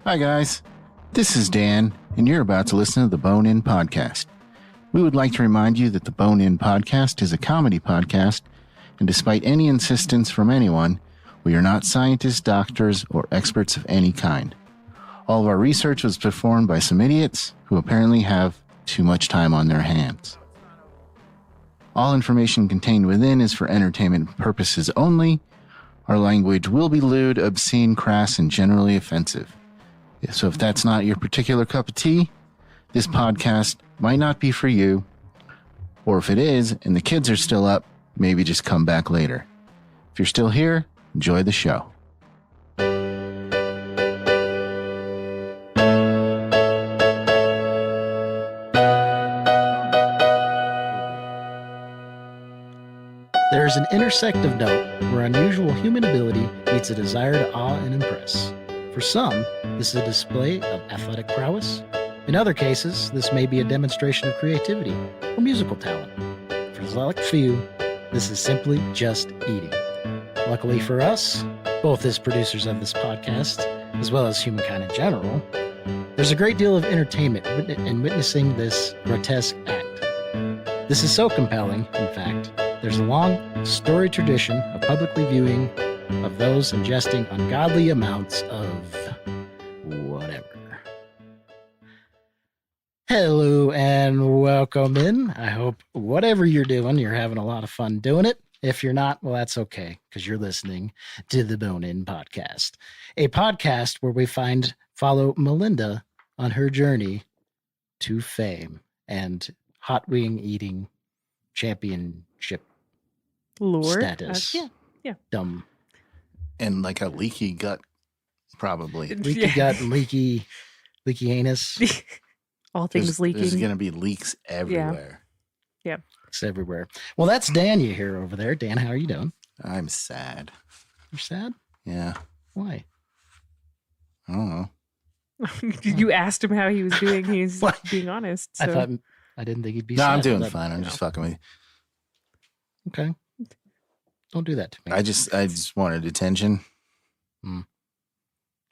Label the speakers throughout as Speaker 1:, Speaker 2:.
Speaker 1: Hi, guys. This is Dan, and you're about to listen to the Bone In Podcast. We would like to remind you that the Bone In Podcast is a comedy podcast, and despite any insistence from anyone, we are not scientists, doctors, or experts of any kind. All of our research was performed by some idiots who apparently have too much time on their hands. All information contained within is for entertainment purposes only. Our language will be lewd, obscene, crass, and generally offensive. So if that's not your particular cup of tea, this podcast might not be for you. Or if it is, and the kids are still up, maybe just come back later. If you're still here, enjoy the show.
Speaker 2: There is an intersect of note where unusual human ability meets a desire to awe and impress. For some, this is a display of athletic prowess. In other cases, this may be a demonstration of creativity or musical talent. For the select few, this is simply just eating. Luckily for us, both as producers of this podcast, as well as humankind in general, there's a great deal of entertainment in witnessing this grotesque act. This is so compelling, in fact, there's a long, storied tradition of publicly viewing of those ingesting ungodly amounts of whatever. Hello and welcome in. I hope whatever you're doing, you're having a lot of fun doing it. If you're not, well, that's okay, because you're listening to the Bone In Podcast, a podcast where we follow Melinda on her journey to fame and hot wing eating championship
Speaker 3: Lord
Speaker 2: status.
Speaker 3: Yeah.
Speaker 2: Dumb.
Speaker 1: And like a leaky gut, probably.
Speaker 2: Leaky gut and leaky anus.
Speaker 3: All things leaking.
Speaker 1: There's going to be leaks everywhere.
Speaker 3: Yeah.
Speaker 2: It's everywhere. Well, that's Dan you hear over there. Dan, how are you doing?
Speaker 1: I'm sad.
Speaker 2: You're sad?
Speaker 1: Yeah.
Speaker 2: Why?
Speaker 1: I don't know.
Speaker 3: You asked him how he was doing. He's
Speaker 2: What?
Speaker 3: being honest. So.
Speaker 2: I didn't think he'd be
Speaker 1: No,
Speaker 2: sad.
Speaker 1: I'm doing
Speaker 2: but-
Speaker 1: fine. I'm just fucking with you.
Speaker 2: Okay. Don't do that to me.
Speaker 1: I just wanted attention.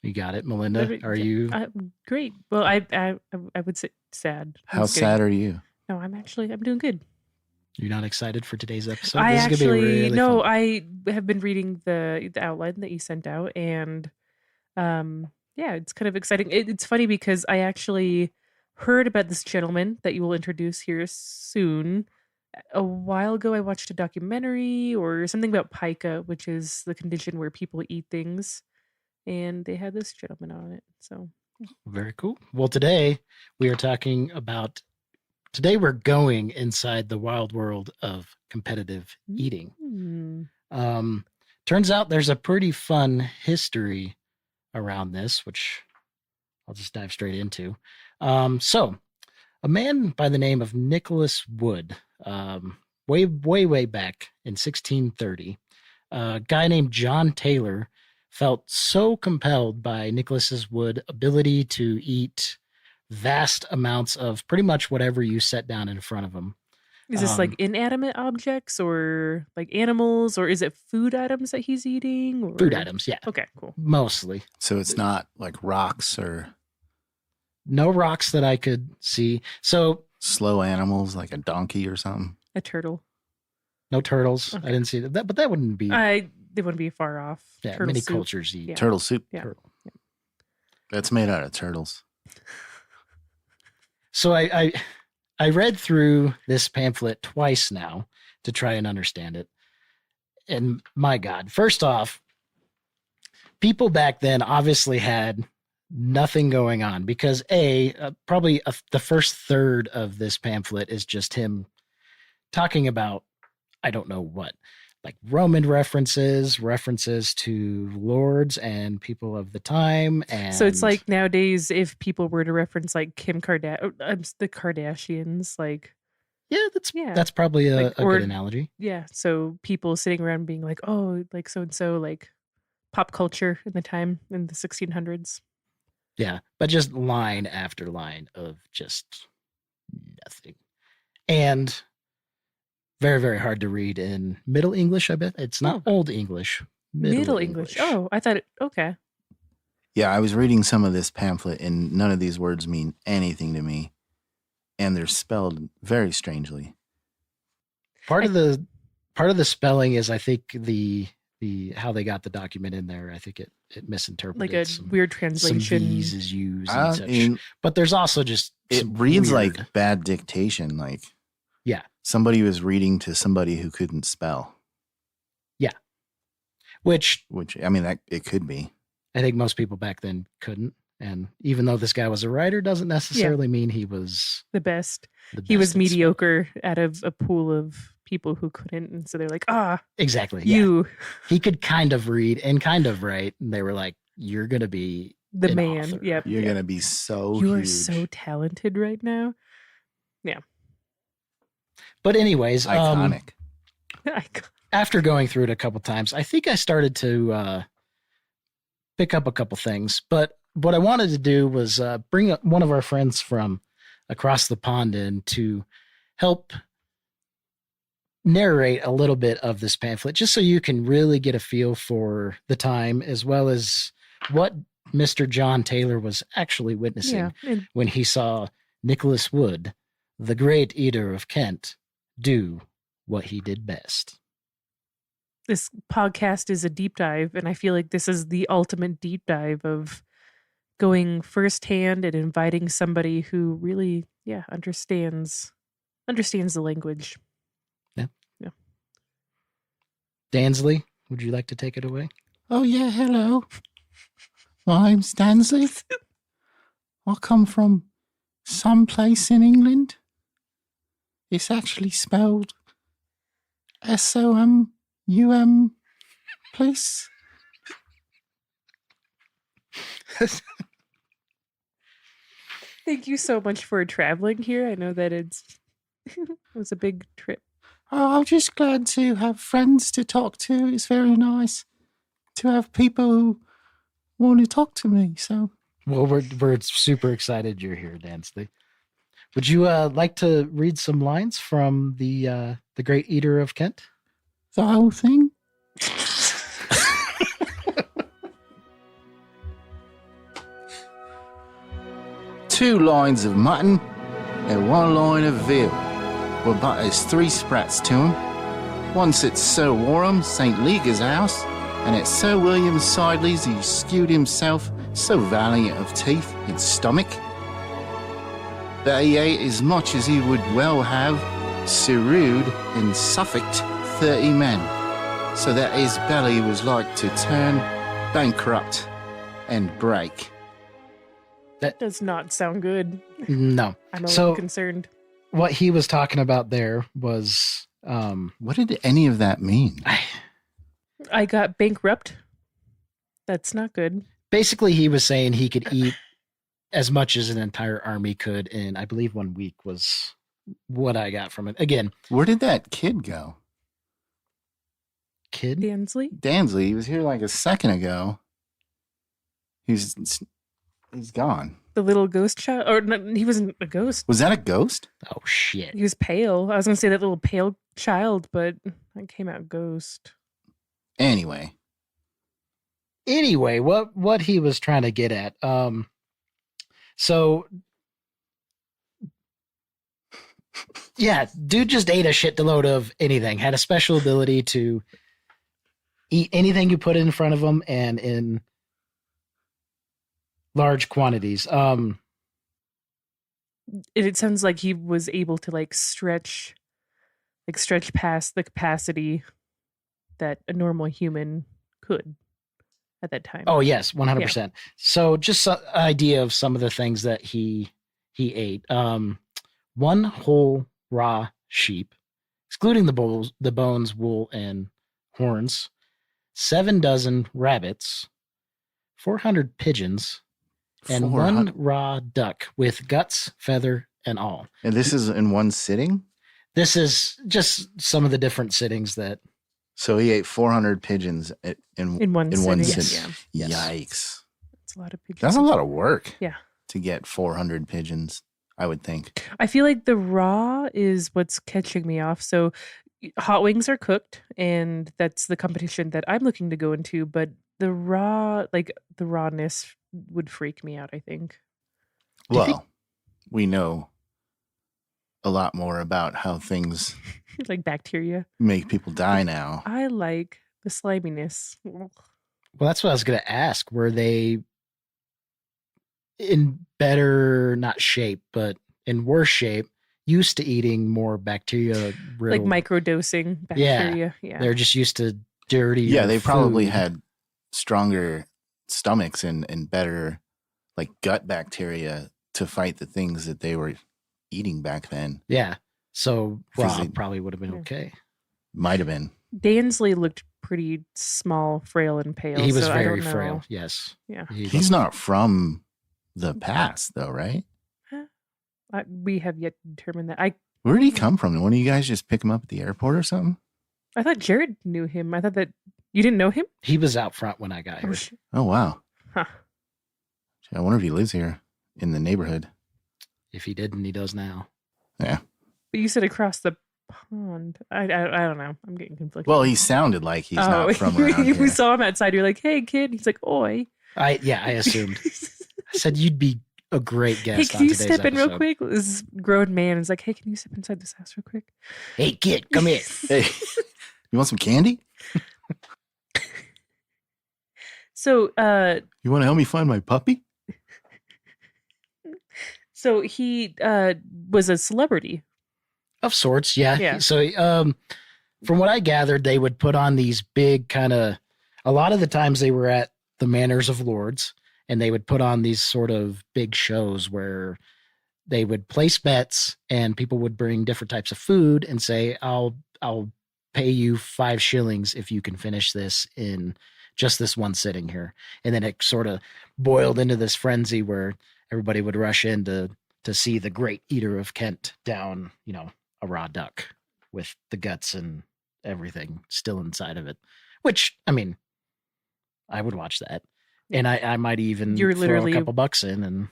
Speaker 2: You got it, Melinda. Are you?
Speaker 3: Great. Well, I would say sad.
Speaker 1: How sad are you?
Speaker 3: No, I'm doing good.
Speaker 2: You're not excited for today's episode?
Speaker 3: I
Speaker 2: This is gonna be
Speaker 3: actually
Speaker 2: really
Speaker 3: no.
Speaker 2: fun.
Speaker 3: I have been reading the outline that you sent out, and yeah, it's kind of exciting. It's funny because I actually heard about this gentleman that you will introduce here soon. A while ago, I watched a documentary or something about pica, which is the condition where people eat things, and they had this gentleman on it. So
Speaker 2: Very cool. Well, today we're going inside the wild world of competitive eating. Turns out there's a pretty fun history around this, which I'll just dive straight into. So a man by the name of Nicholas Wood, way back in 1630, a guy named John Taylor felt so compelled by Nicholas's Wood ability to eat vast amounts of pretty much whatever you set down in front of him.
Speaker 3: is this like inanimate objects or like animals, or is it food items that he's eating? Or?
Speaker 2: Food items, yeah.
Speaker 3: Okay, cool.
Speaker 2: Mostly.
Speaker 1: So it's not like rocks or
Speaker 2: No rocks that I could see. So
Speaker 1: slow animals like a donkey or something.
Speaker 3: A turtle.
Speaker 2: no turtles.
Speaker 3: Okay.
Speaker 2: I didn't see that, but that wouldn't be.
Speaker 3: They wouldn't be far off.
Speaker 2: yeah,
Speaker 3: Turtle
Speaker 2: many
Speaker 3: soup.
Speaker 2: cultures eat
Speaker 3: Yeah.
Speaker 1: Turtle soup.
Speaker 3: Yeah.
Speaker 2: turtle.
Speaker 1: That's made out of turtles.
Speaker 2: So I read through this pamphlet twice now to try and understand it. And my God, first off, people back then obviously had nothing going on because probably the first third of this pamphlet is just him talking about, I don't know what, like Roman references to lords and people of the time. And
Speaker 3: So it's like nowadays, if people were to reference like Kim Kardashian, the Kardashians, like
Speaker 2: that's probably a
Speaker 3: or-
Speaker 2: good analogy.
Speaker 3: yeah. So people sitting around being like, oh, like so and so, like pop culture in the time in the 1600s.
Speaker 2: Yeah, but just line after line of just nothing. And very, very hard to read in Middle English, I bet. It's not Old English.
Speaker 3: Middle English. Oh, I thought okay.
Speaker 1: Yeah, I was reading some of this pamphlet, and none of these words mean anything to me, and they're spelled very strangely.
Speaker 2: Part of the spelling is, I think, the how they got the document in there. I think it misinterpreted
Speaker 3: Like a weird
Speaker 2: some
Speaker 3: translation.
Speaker 2: V's is used and such.
Speaker 1: And
Speaker 2: But there's also just
Speaker 1: it
Speaker 2: some
Speaker 1: reads
Speaker 2: weird-
Speaker 1: like bad dictation, like
Speaker 2: yeah,
Speaker 1: somebody was reading to somebody who couldn't spell.
Speaker 2: which
Speaker 1: I mean, that it could be.
Speaker 2: I think most people back then couldn't. And even though this guy was a writer, doesn't necessarily mean he was
Speaker 3: The best.
Speaker 2: the
Speaker 3: He was
Speaker 2: best at
Speaker 3: mediocre out of a pool of people who couldn't. And so they're like,
Speaker 2: Exactly. Yeah.
Speaker 3: you,
Speaker 2: He could kind of read and kind of write. And they were like, you're going to be
Speaker 3: the
Speaker 2: an
Speaker 3: man.
Speaker 2: author.
Speaker 3: Yep.
Speaker 1: You're gonna be so
Speaker 3: You
Speaker 1: huge.
Speaker 3: are so talented right now.
Speaker 2: But anyways,
Speaker 1: Iconic.
Speaker 2: after going through it a couple times, I think I started to pick up a couple things. But what I wanted to do was bring one of our friends from across the pond in to help narrate a little bit of this pamphlet, just so you can really get a feel for the time, as well as what Mr. John Taylor was actually witnessing
Speaker 3: Yeah. And
Speaker 2: when he saw Nicholas Wood, the great eater of Kent, do what he did best.
Speaker 3: this podcast is a deep dive. And I feel like this is the ultimate deep dive of going firsthand and inviting somebody who really, understands the language.
Speaker 2: Dansley, would you like to take it away?
Speaker 1: Oh yeah, hello. My name's Dansley. I come from some place in England. It's actually spelled SOMUM place.
Speaker 3: Thank you so much for traveling here. I know that it was a big trip.
Speaker 1: Oh, I'm just glad to have friends to talk to. It's very nice to have people who want to talk to me. So,
Speaker 2: Well, we're super excited you're here, Dansley. Would you like to read some lines from the Great Eater of Kent?
Speaker 1: the whole thing. Two loins of mutton and one loin of veal were but as three sprats to him. Once at Sir Warham St. Leger's house, and at Sir William Sidley's he skewed himself so valiant of teeth and stomach, that he ate as much as he would well have serrued and suffoced 30 men, so that his belly was like to turn bankrupt and break.
Speaker 3: That does not sound good.
Speaker 2: No.
Speaker 3: I'm a
Speaker 2: So-
Speaker 3: little concerned.
Speaker 2: What he was talking about there was
Speaker 1: What did any of that mean?
Speaker 3: I got bankrupt. That's not good.
Speaker 2: basically he was saying he could eat as much as an entire army could in, I believe, 1 week was what I got from it. Again,
Speaker 1: Where did that kid go?
Speaker 2: kid.
Speaker 3: Dansley?
Speaker 1: Dansley, he was here like a second ago. He's gone.
Speaker 3: The little ghost child? Or no, he wasn't a ghost.
Speaker 1: Was that a ghost?
Speaker 2: Oh shit.
Speaker 3: He was pale. I was going to say that little pale child, but it came out ghost.
Speaker 1: Anyway,
Speaker 2: what he was trying to get at. So yeah, dude just ate a shit load of anything. Had a special ability to eat anything you put in front of him and in large quantities.
Speaker 3: It sounds like he was able to stretch past the capacity that a normal human could at that time.
Speaker 2: Oh yes, 100%. So just an idea of some of the things that he ate. One whole raw sheep, excluding the bones, wool, and horns. 7 dozen rabbits, 400 pigeons, and 1 raw duck with guts, feather, and all.
Speaker 1: And this is in one sitting?
Speaker 2: This is just some of the different sittings that.
Speaker 1: So he ate 400 pigeons
Speaker 3: in one sitting.
Speaker 1: sitting.
Speaker 3: Yeah.
Speaker 2: Yes.
Speaker 1: Yikes.
Speaker 3: That's a lot of pigeons.
Speaker 1: That's a lot of work.
Speaker 3: Yeah.
Speaker 1: To get 400 pigeons, I would think.
Speaker 3: I feel like the raw is what's catching me off. So hot wings are cooked, and that's the competition that I'm looking to go into. But the rawness would freak me out, I think.
Speaker 1: Well, we know a lot more about how things
Speaker 3: Like bacteria.
Speaker 1: make people die now.
Speaker 3: I like the sliminess.
Speaker 2: Well, that's what I was going to ask. Were they in better, not shape, but in worse shape, used to eating more bacteria?
Speaker 3: Like microdosing bacteria. Yeah.
Speaker 2: They're just used to dirty.
Speaker 1: Yeah, they probably had stronger stomachs and better like gut bacteria to fight the things that they were eating back then.
Speaker 2: Yeah. So raw
Speaker 1: They-
Speaker 2: probably would have been
Speaker 3: Yeah.
Speaker 2: okay.
Speaker 1: Might have been.
Speaker 3: Dansley looked pretty small, frail, and pale.
Speaker 2: He was
Speaker 3: so I
Speaker 2: very
Speaker 3: don't
Speaker 2: frail.
Speaker 3: know.
Speaker 2: Yes.
Speaker 3: Yeah.
Speaker 1: He's not from the past though, right?
Speaker 3: We have yet to determine that.
Speaker 1: Where did he come from? One of you guys just pick him up at the airport or something?
Speaker 3: I thought Jared knew him. I thought that you didn't know him.
Speaker 2: He was out front when I got here.
Speaker 1: Oh, wow.
Speaker 3: Huh.
Speaker 1: I wonder if he lives here in the neighborhood.
Speaker 2: If he didn't, he does now.
Speaker 1: Yeah.
Speaker 3: But you said across the pond. I don't know. I'm getting conflicted.
Speaker 1: Well, he sounded like he's not from around
Speaker 3: we
Speaker 1: here.
Speaker 3: saw him outside. You're like, "Hey, kid." He's like, "Oi."
Speaker 2: I assumed. I said you'd be a great
Speaker 3: Hey,
Speaker 2: guest
Speaker 3: can
Speaker 2: on
Speaker 3: you
Speaker 2: today's
Speaker 3: step in real
Speaker 2: episode.
Speaker 3: quick? This grown man is like, "Hey, can you step inside this house real quick?"
Speaker 2: Hey, kid, come here.
Speaker 1: Hey, you want some candy?
Speaker 3: So,
Speaker 1: You want to help me find my puppy?
Speaker 3: so he was a celebrity.
Speaker 2: Of sorts, yeah.
Speaker 3: Yeah.
Speaker 2: So, from what I gathered, they would put on these big kind of. A lot of the times, they were at the Manors of Lords, and they would put on these sort of big shows where they would place bets, and people would bring different types of food and say, "I'll pay you 5 shillings if you can finish this in just this one sitting here." And then it sort of boiled into this frenzy where everybody would rush in to see the great eater of Kent down, a raw duck with the guts and everything still inside of it. Which, I mean, I would watch that. And I might even
Speaker 3: You're
Speaker 2: throw
Speaker 3: literally
Speaker 2: a couple bucks in and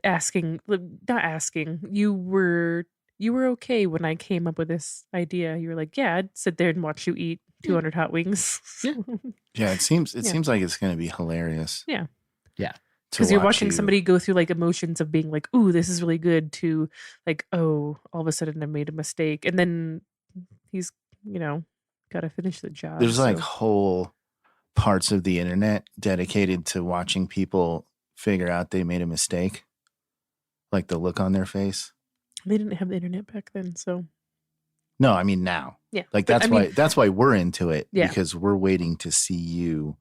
Speaker 3: not asking. You were okay when I came up with this idea. You were like, "Yeah, I'd sit there and watch you eat 200 hot wings."
Speaker 2: Yeah.
Speaker 1: Yeah, it seems
Speaker 3: Yeah.
Speaker 1: like it's going to be hilarious.
Speaker 3: Yeah.
Speaker 2: Yeah.
Speaker 3: Because you're watching somebody go through like emotions of being like, "Ooh, this is really good," to like, "Oh, all of a sudden I made a mistake," and then he's got to finish the job.
Speaker 1: There's like
Speaker 3: so-
Speaker 1: whole parts of the internet dedicated to watching people figure out they made a mistake. Like the look on their face.
Speaker 3: they didn't have the internet back then, so
Speaker 1: No, I mean now.
Speaker 3: yeah.
Speaker 1: Like
Speaker 3: But,
Speaker 1: that's why we're into it.
Speaker 3: Yeah.
Speaker 1: Because we're waiting to see you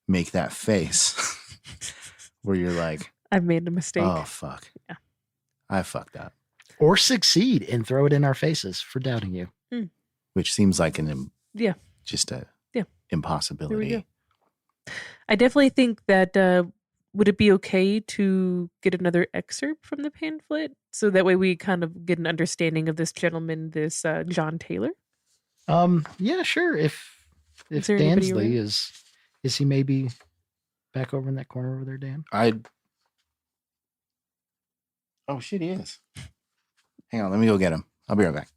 Speaker 1: make that face where you're like,
Speaker 3: I've made a mistake.
Speaker 1: oh fuck.
Speaker 3: Yeah.
Speaker 1: I fucked up.
Speaker 2: or succeed and throw it in our faces for doubting you.
Speaker 1: Which seems like just a
Speaker 3: There we
Speaker 1: impossibility.
Speaker 3: go. I definitely think that would it be okay to get another excerpt from the pamphlet so that way we kind of get an understanding of this gentleman, this John Taylor?
Speaker 2: Yeah, sure. If
Speaker 3: Is there anybody
Speaker 2: Dansley
Speaker 3: around?
Speaker 2: is he maybe back over in that corner over there, Dan?
Speaker 1: Oh shit, he is. Hang on, let me go get him. I'll be right back.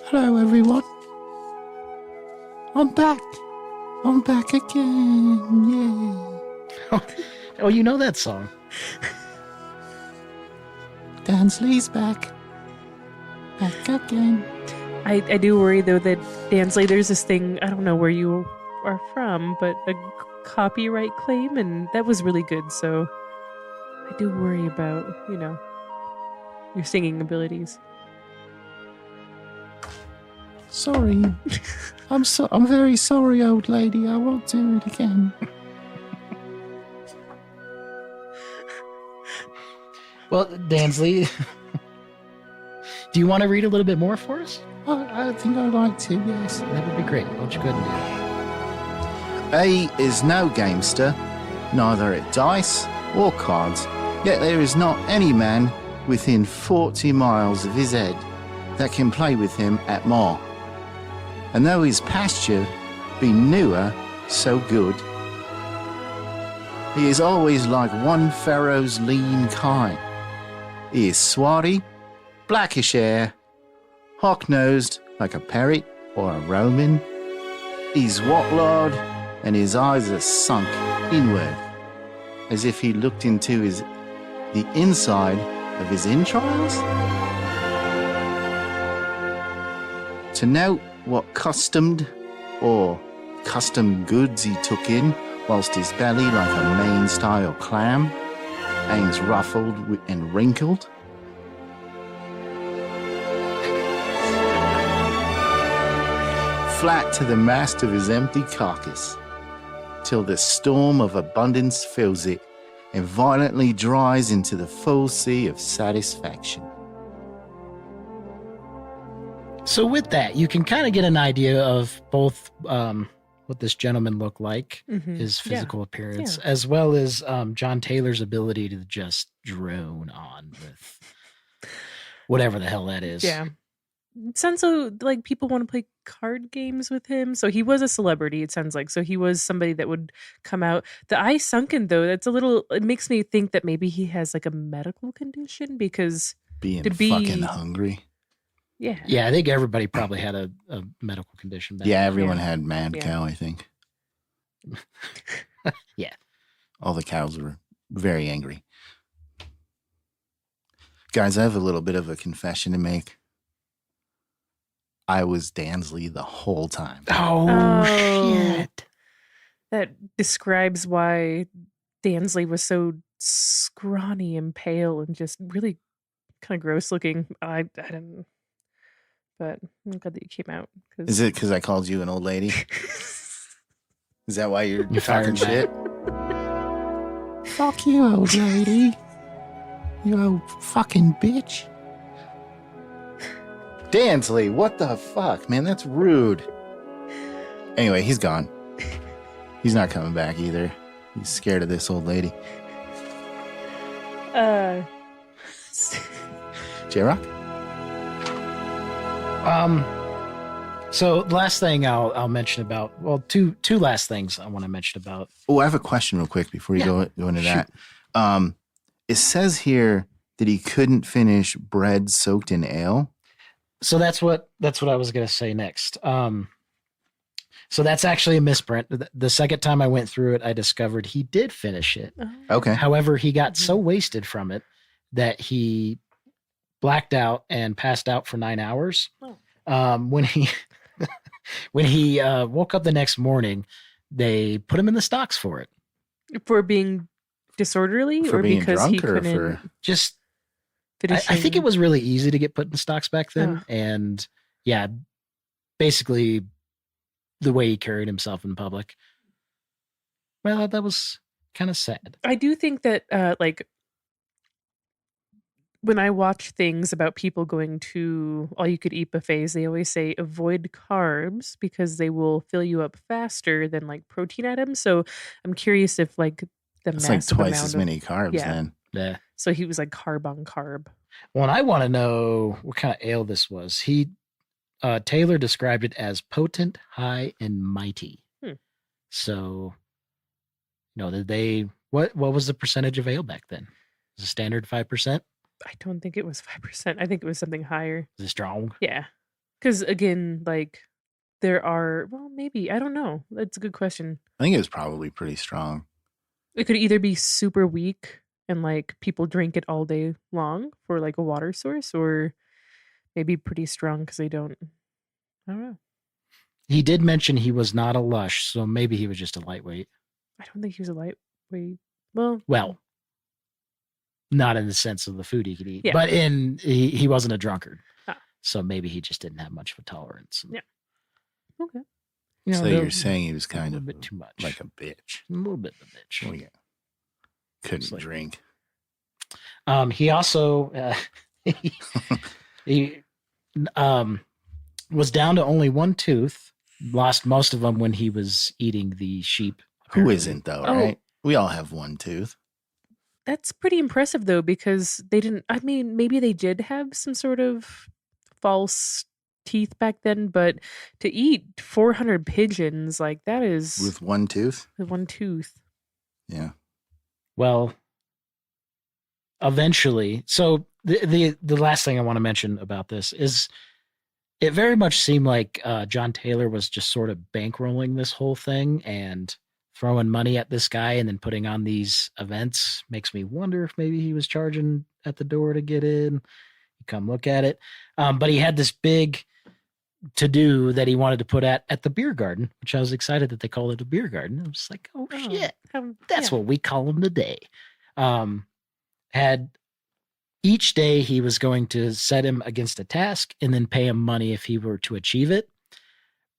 Speaker 1: Hello, everyone. I'm back. I'm back again. Yeah.
Speaker 2: Oh, you know that song.
Speaker 1: Dansley's back. Back again.
Speaker 3: I do worry though that Dansley, there's this thing, I don't know where you are from, but a copyright claim, and that was really good. So I do worry about your singing abilities.
Speaker 1: Sorry. I'm very sorry, old lady. I won't do it again.
Speaker 2: Well, Dansley, do you want to read a little bit more for us?
Speaker 1: I think I'd like to, yes.
Speaker 2: That would be great. Why don't you go ahead and
Speaker 1: A is no gamester, neither at dice or cards, yet there is not any man within 40 miles of his head that can play with him at more. And though his pasture be newer, so good, he is always like one Pharaoh's lean kine. He is swarthy, blackish hair, hawk-nosed like a parrot or a Roman, He's watlard, and his eyes are sunk inward, as if he looked into the inside of his entrails. To note what customed or custom goods he took in, whilst his belly, like a Maine-style clam, hangs ruffled and wrinkled. Flat to the mast of his empty carcass, till the storm of abundance fills it and violently dries into the full sea of satisfaction.
Speaker 2: So with that, you can kind of get an idea of both what this gentleman looked like, his physical appearance, as well as John Taylor's ability to just drone on with whatever the hell that is.
Speaker 3: Yeah. It sounds so like people want to play card games with him. So he was a celebrity, it sounds like. So he was somebody that would come out. The eye sunken, though, it makes me think that maybe he has like a medical condition because
Speaker 1: fucking hungry.
Speaker 3: Yeah.
Speaker 2: Yeah, I think everybody probably had a medical condition.
Speaker 1: Yeah, everyone had mad cow, I think.
Speaker 2: Yeah.
Speaker 1: All the cows were very angry. Guys, I have a little bit of a confession to make. I was Dansley the whole time.
Speaker 2: Oh, shit.
Speaker 3: That describes why Dansley was so scrawny and pale and just really kind of gross looking. I didn't, but I'm glad that you came out.
Speaker 1: Is it because I called you an old lady? Is that why you're talking shit? Fuck you, old lady. You old fucking bitch. Dansley, what the fuck, man? That's rude. Anyway, he's gone. He's not coming back either. He's scared of this old lady. J-Rock?
Speaker 2: So the last thing I'll mention about, well, two last things I want to mention about.
Speaker 1: Oh, I have a question real quick before you go into that. It says here that he couldn't finish bread soaked in ale.
Speaker 2: So that's what I was going to say next. So that's actually a misprint. The second time I went through it, I discovered he did finish it.
Speaker 1: Okay.
Speaker 2: However, he got so wasted from it that he blacked out and passed out for 9 hours. When he woke up the next morning, they put him in the stocks for it.
Speaker 3: For being disorderly,
Speaker 1: for
Speaker 3: or
Speaker 1: being
Speaker 3: because
Speaker 1: drunk,
Speaker 3: he couldn't
Speaker 1: for
Speaker 2: just. I think it was really easy to get put in stocks back then, and basically the way he carried himself in public. Well, that was kind of sad.
Speaker 3: I do think that like when I watch things about people going to all-you-could-eat buffets, they always say avoid carbs because they will fill you up faster than like protein items. So I'm curious if like
Speaker 1: it's like twice as many carbs then.
Speaker 2: Yeah.
Speaker 3: So he was like carb on carb.
Speaker 2: Well, and I want to know what kind of ale this was. Taylor described it as potent, high, and mighty. So, did they? What was the percentage of ale back then? Was it standard 5%?
Speaker 3: I don't think it was 5%. I think it was something higher.
Speaker 2: Is it strong?
Speaker 3: Yeah, because again, like there are. Well, maybe I don't know. That's a good question.
Speaker 1: I think it was probably pretty strong.
Speaker 3: It could either be super weak and like people drink it all day long for like a water source, or maybe pretty strong because I don't know.
Speaker 2: He did mention he was not a lush, so maybe he was just a lightweight.
Speaker 3: I don't think he was a lightweight. Well,
Speaker 2: not in the sense of the food he could eat, but he wasn't a drunkard. So maybe he just didn't have much of a tolerance.
Speaker 3: Yeah. Okay.
Speaker 1: So you're saying he was kind of
Speaker 2: a bit too much,
Speaker 1: like a bitch.
Speaker 2: A little bit of a bitch.
Speaker 1: Oh, yeah. Couldn't drink.
Speaker 2: He also he was down to only one tooth. Lost most of them when he was eating the sheep.
Speaker 1: Apparently. Who isn't though, right? We all have one tooth.
Speaker 3: That's pretty impressive though, because they didn't. I mean, maybe they did have some sort of false teeth back then, but to eat 400 pigeons, like that is
Speaker 1: with one tooth.
Speaker 3: With one tooth.
Speaker 1: Yeah.
Speaker 2: Well, eventually. So the last thing I want to mention about this is it very much seemed like John Taylor was just sort of bankrolling this whole thing and throwing money at this guy and then putting on these events. Makes me wonder if maybe he was charging at the door to get in. You come look at it. But he had this big to-do that he wanted to put at the beer garden, which I was excited that they called it a beer garden. I was like, oh shit, that's what we call them today. Had each day he was going to set him against a task and then pay him money if he were to achieve it.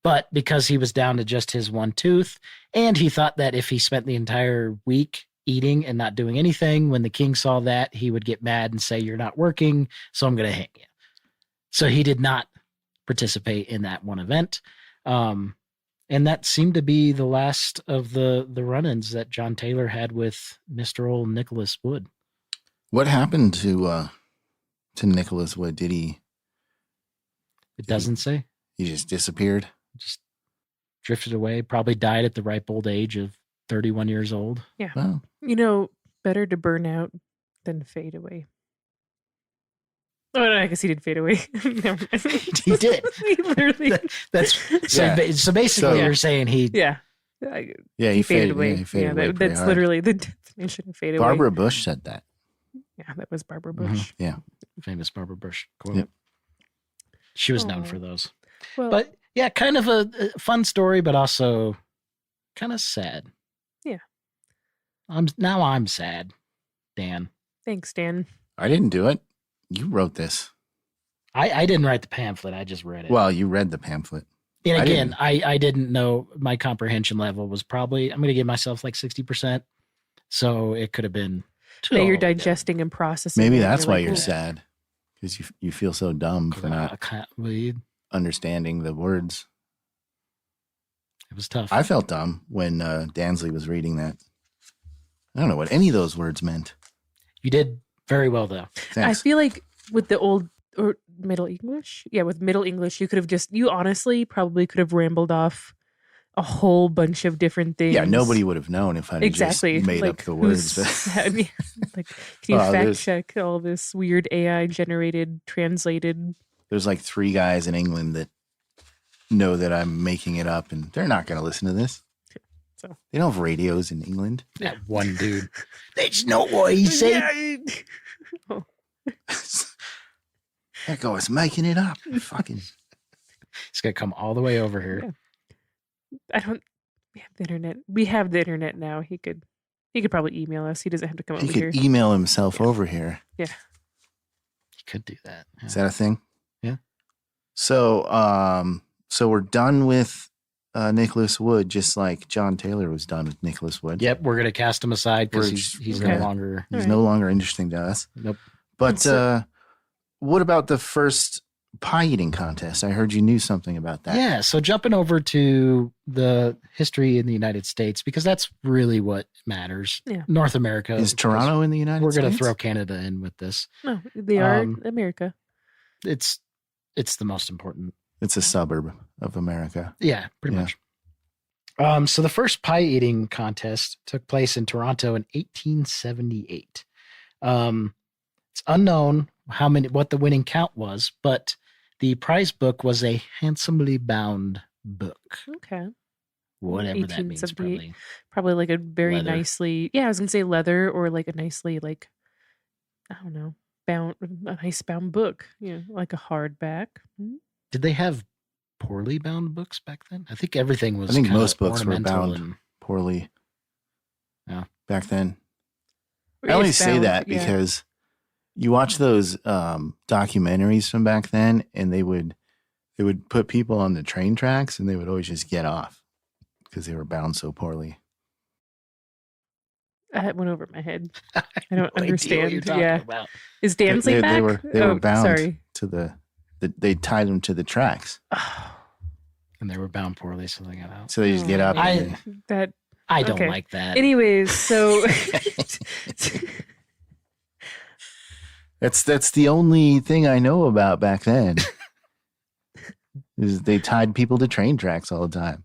Speaker 2: But because he was down to just his one tooth, and he thought that if he spent the entire week eating and not doing anything, when the king saw that, he would get mad and say, you're not working, so I'm going to hang you. So he did not participate in that one event. And that seemed to be the last of the run-ins that John Taylor had with Mr. Old Nicholas Wood.
Speaker 1: What happened to Nicholas Wood? Did he?
Speaker 2: It doesn't say.
Speaker 1: He just disappeared.
Speaker 2: Just drifted away. Probably died at the ripe old age of 31 years old.
Speaker 3: Yeah.
Speaker 1: Wow.
Speaker 3: Better to burn out than fade away. Oh, no, I guess he did fade away. Never mind.
Speaker 2: He did.
Speaker 3: He literally.
Speaker 2: So basically, you're saying he.
Speaker 3: Yeah.
Speaker 1: He faded
Speaker 3: away.
Speaker 1: He faded away
Speaker 3: that's
Speaker 1: hard.
Speaker 3: literally the definition of fade away.
Speaker 1: Barbara Bush said that.
Speaker 3: Yeah, that was Barbara Bush.
Speaker 1: Yeah.
Speaker 2: Famous Barbara Bush quote.
Speaker 1: Yep.
Speaker 2: She was known for those.
Speaker 3: Well,
Speaker 2: But yeah, kind of a fun story, but also kind of sad.
Speaker 3: Yeah.
Speaker 2: I'm sad, Dan.
Speaker 3: Thanks, Dan.
Speaker 1: I didn't do it. You wrote this.
Speaker 2: I didn't write the pamphlet. I just read it.
Speaker 1: Well, you read the pamphlet.
Speaker 2: And again, I didn't know my comprehension level was probably, I'm going to give myself like 60%. So it could have been.
Speaker 3: That you're digesting and processing.
Speaker 1: Maybe that's why you're sad. Because you feel so dumb for not understanding the words.
Speaker 2: It was tough.
Speaker 1: I felt dumb when Dansley was reading that. I don't know what any of those words meant.
Speaker 2: You did very well, though.
Speaker 1: Thanks.
Speaker 3: I feel like with the old or Middle English, with Middle English, you honestly probably could have rambled off a whole bunch of different things.
Speaker 1: Yeah, nobody would have known if I had just made up the words.
Speaker 3: Can you fact check all this weird AI generated, translated?
Speaker 1: There's like 3 guys in England that know that I'm making it up, and they're not going to listen to this.
Speaker 3: So
Speaker 1: they don't have radios in England.
Speaker 2: That one dude. That's not what he said.
Speaker 3: Oh.
Speaker 1: That guy was making it up. Fucking.
Speaker 2: He's going to come all the way over here.
Speaker 3: Yeah. We have the internet. We have the internet now. He could probably email us. He doesn't have to come over here.
Speaker 1: He could email himself over here.
Speaker 3: Yeah.
Speaker 2: He could do that. Yeah.
Speaker 1: Is that a thing?
Speaker 2: Yeah.
Speaker 1: So we're done with Nicholas Wood, just like John Taylor was done with Nicholas Wood.
Speaker 2: Yep, we're gonna cast him aside because he's no longer
Speaker 1: no longer interesting to us.
Speaker 2: Nope.
Speaker 1: But what about the first pie eating contest? I heard you knew something about that.
Speaker 2: Yeah. So jumping over to the history in the United States, because that's really what matters.
Speaker 3: Yeah.
Speaker 2: North America.
Speaker 1: Is Toronto in the United States?
Speaker 2: We're going to throw Canada in with this.
Speaker 3: No, they are America.
Speaker 2: It's the most important.
Speaker 1: It's a suburb of America.
Speaker 2: Yeah, pretty much. So the first pie eating contest took place in Toronto in 1878. It's unknown what the winning count was, but the prize book was a handsomely bound book.
Speaker 3: Okay.
Speaker 2: Whatever that means,
Speaker 3: probably like a very
Speaker 2: leather.
Speaker 3: nicely. Yeah, I was gonna say leather or like a nicely I don't know, a nice bound book. Like a hardback.
Speaker 2: Did they have poorly bound books back then? I think everything was.
Speaker 1: I think most books were bound
Speaker 2: and
Speaker 1: poorly.
Speaker 2: Yeah.
Speaker 1: Back then. I only say that because you watch those documentaries from back then, and they would put people on the train tracks, and they would always just get off because they were bound so poorly.
Speaker 3: That went over my head. I don't
Speaker 2: No
Speaker 3: understand.
Speaker 2: idea what you're talking about.
Speaker 3: Is Dansley back?
Speaker 1: They were bound
Speaker 3: sorry.
Speaker 1: to they tied them to the tracks.
Speaker 2: And they were bound poorly, so they got out.
Speaker 1: So they just get up.
Speaker 2: I don't
Speaker 3: okay.
Speaker 2: like that.
Speaker 3: Anyways, so
Speaker 1: that's the only thing I know about back then. Is they tied people to train tracks all the time.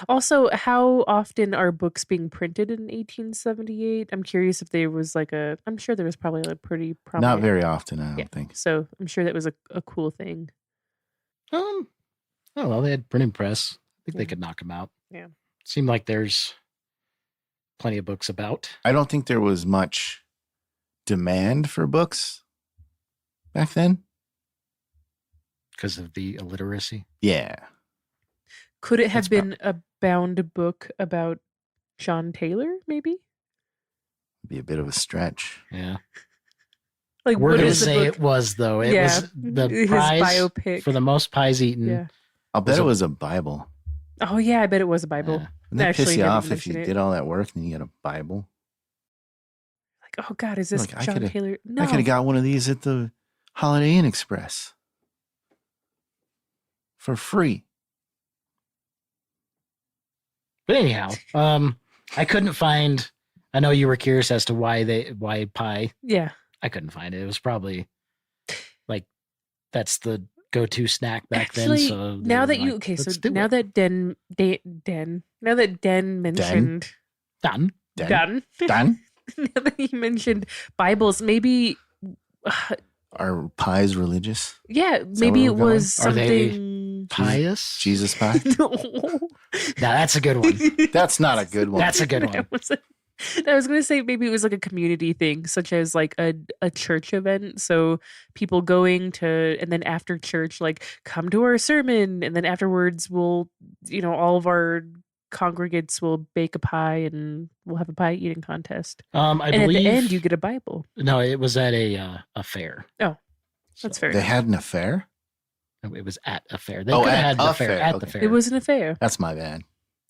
Speaker 3: Also, how often are books being printed in 1878? I'm curious if there was I'm sure there was probably a pretty prominent.
Speaker 1: Not very often, I don't think.
Speaker 3: So I'm sure that was a cool thing.
Speaker 2: I don't know. They had printing press. I think they could knock them out.
Speaker 3: Yeah.
Speaker 2: Seemed like there's plenty of books about.
Speaker 1: I don't think there was much demand for books back then.
Speaker 2: Because of the illiteracy.
Speaker 1: Yeah.
Speaker 3: Could it have been a bound book about John Taylor, maybe?
Speaker 1: Be a bit of a stretch.
Speaker 2: Yeah.
Speaker 3: Like,
Speaker 2: we're
Speaker 3: what
Speaker 2: going to
Speaker 3: is the
Speaker 2: say
Speaker 3: book?
Speaker 2: it was, though. It was the
Speaker 3: his
Speaker 2: prize
Speaker 3: biopic.
Speaker 2: for the most pies eaten.
Speaker 3: Yeah.
Speaker 1: I'll bet it was a Bible.
Speaker 3: Oh, yeah, I bet it was a Bible.
Speaker 2: Yeah.
Speaker 1: Wouldn't that
Speaker 3: Actually,
Speaker 1: piss you
Speaker 3: never
Speaker 1: off if
Speaker 3: mentioned
Speaker 1: you
Speaker 3: it.
Speaker 1: did all that work and you get a Bible?
Speaker 3: Like, oh, God, is this
Speaker 1: Look, I
Speaker 3: John
Speaker 1: coulda-
Speaker 3: Taylor? No.
Speaker 1: I could have got one of these at the Holiday Inn Express for free.
Speaker 2: But anyhow, I couldn't find. I know you were curious as to why pie.
Speaker 3: Yeah.
Speaker 2: I couldn't find it. It was probably like that's the go-to snack back
Speaker 3: Actually,
Speaker 2: then. So
Speaker 3: now that you
Speaker 2: okay,
Speaker 3: so now that Den mentioned
Speaker 2: done.
Speaker 3: done
Speaker 1: Done?
Speaker 3: now that you mentioned Bibles, maybe
Speaker 1: Are pies religious?
Speaker 3: yeah,
Speaker 1: that
Speaker 3: maybe it
Speaker 1: where we're
Speaker 3: was
Speaker 2: going? Are they-
Speaker 3: something
Speaker 2: Pious.
Speaker 1: Jesus pie?
Speaker 3: No.
Speaker 2: Now that's a good one.
Speaker 1: That's not a good one.
Speaker 2: That's a good one.
Speaker 3: I was going to say maybe it was like a community thing, such as like a church event. So people going to, and then after church, like come to our sermon. And then afterwards we'll, all of our congregates will bake a pie and we'll have a pie eating contest.
Speaker 2: I
Speaker 3: and
Speaker 2: believe
Speaker 3: at the end you get a Bible.
Speaker 2: No, it was at a fair.
Speaker 3: Oh, that's fair.
Speaker 1: They had an affair?
Speaker 2: It was at a fair. They
Speaker 1: Oh,
Speaker 2: could have
Speaker 1: at
Speaker 2: had the
Speaker 1: a
Speaker 2: fair
Speaker 1: fair,
Speaker 2: at
Speaker 1: okay.
Speaker 2: the fair.
Speaker 3: It was an affair.
Speaker 1: That's my bad.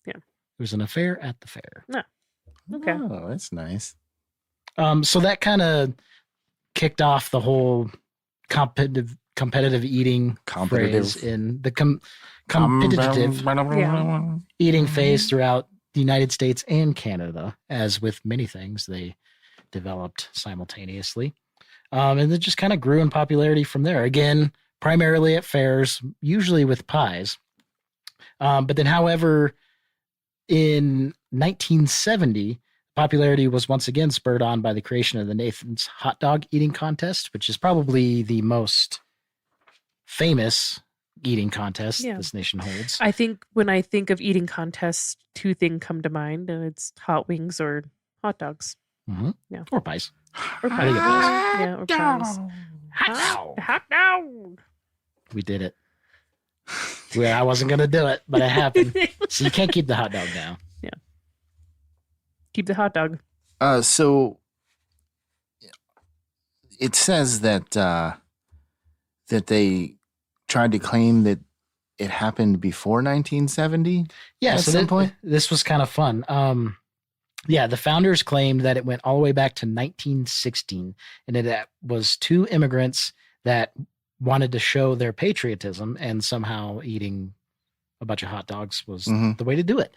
Speaker 2: It was an affair at the fair.
Speaker 3: Okay.
Speaker 1: Oh, that's nice.
Speaker 2: So that kind of kicked off the whole competitive eating phrase in the competitive eating phase throughout the United States and Canada. As with many things, they developed simultaneously. And it just kind of grew in popularity from there. Again, primarily at fairs, usually with pies. But then, however, in 1970, popularity was once again spurred on by the creation of the Nathan's hot dog eating contest, which is probably the most famous eating contest this nation holds.
Speaker 3: I think when I think of eating contests, two things come to mind, and it's hot wings or hot dogs.
Speaker 2: Mm-hmm.
Speaker 3: Yeah.
Speaker 2: Or pies.
Speaker 3: Or
Speaker 2: I think it was.
Speaker 3: Yeah, or pies. Hot dog.
Speaker 2: We did it. Well, I wasn't going to do it, but it happened. So you can't keep the hot dog down.
Speaker 3: Yeah. Keep the hot dog.
Speaker 1: So it says that that they tried to claim that it happened before 1970.
Speaker 2: Yeah,
Speaker 1: at
Speaker 2: so
Speaker 1: some point.
Speaker 2: This was kind of fun. The founders claimed that it went all the way back to 1916, and it was two immigrants that wanted to show their patriotism, and somehow eating a bunch of hot dogs was the way to do it.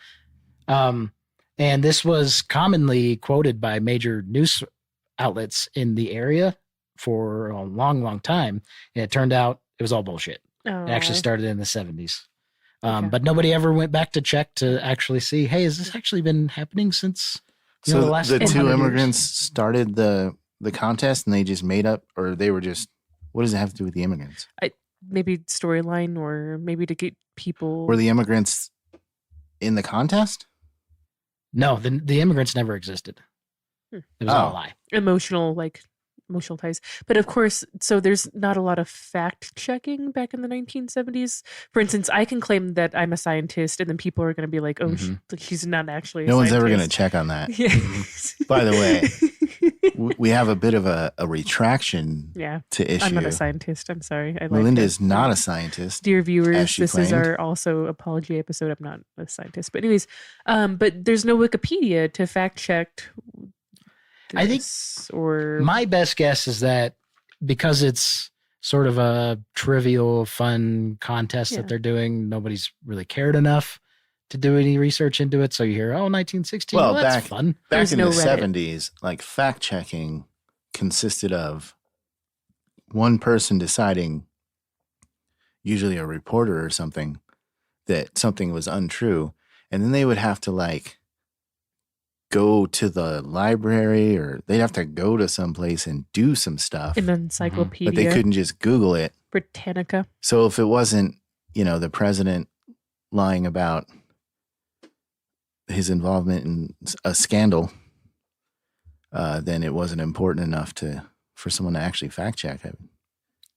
Speaker 2: And this was commonly quoted by major news outlets in the area for a long, long time. And it turned out it was all bullshit.
Speaker 3: Oh.
Speaker 2: It actually started in the 70s.
Speaker 3: Okay.
Speaker 2: But nobody ever went back to check to actually see, hey, has this actually been happening since
Speaker 1: So
Speaker 2: the last
Speaker 1: the
Speaker 2: 100
Speaker 1: two
Speaker 2: years?
Speaker 1: immigrants started the contest and they just made up, or they were just, what does it have to do with the immigrants?
Speaker 3: Maybe storyline, or maybe to get people.
Speaker 1: Were the immigrants in the contest?
Speaker 2: No, the immigrants never existed.
Speaker 3: Hmm.
Speaker 2: It was all a lie.
Speaker 3: emotional ties. But of course, so there's not a lot of fact checking back in the 1970s. For instance, I can claim that I'm a scientist, and then people are going to be like, "Oh, she's not actually."
Speaker 1: No one's ever going to check on that.
Speaker 3: Yeah.
Speaker 1: By the way, we have a bit of a retraction to issue.
Speaker 3: I'm not a scientist. I'm sorry.
Speaker 1: Melinda is not a scientist.
Speaker 3: Dear viewers,
Speaker 1: as she
Speaker 3: this is
Speaker 1: claimed.
Speaker 3: our also apology episode. I'm not a scientist, but anyways, but there's no Wikipedia to fact check.
Speaker 2: I think
Speaker 3: or
Speaker 2: my best guess is that because it's sort of a trivial, fun contest that they're doing, nobody's really cared enough to do any research into it. So you hear, 1916, well, that's fun.
Speaker 1: Back
Speaker 3: There's
Speaker 1: in
Speaker 3: no
Speaker 1: the
Speaker 3: Reddit.
Speaker 1: 70s, like fact checking consisted of one person deciding, usually a reporter or something, that something was untrue. And then they would have to like go to the library, or they'd have to go to someplace and do some stuff.
Speaker 3: an encyclopedia,
Speaker 1: But they couldn't just Google it.
Speaker 3: Britannica.
Speaker 1: So if it wasn't the president lying about his involvement in a scandal, then it wasn't important enough for someone to actually fact check it.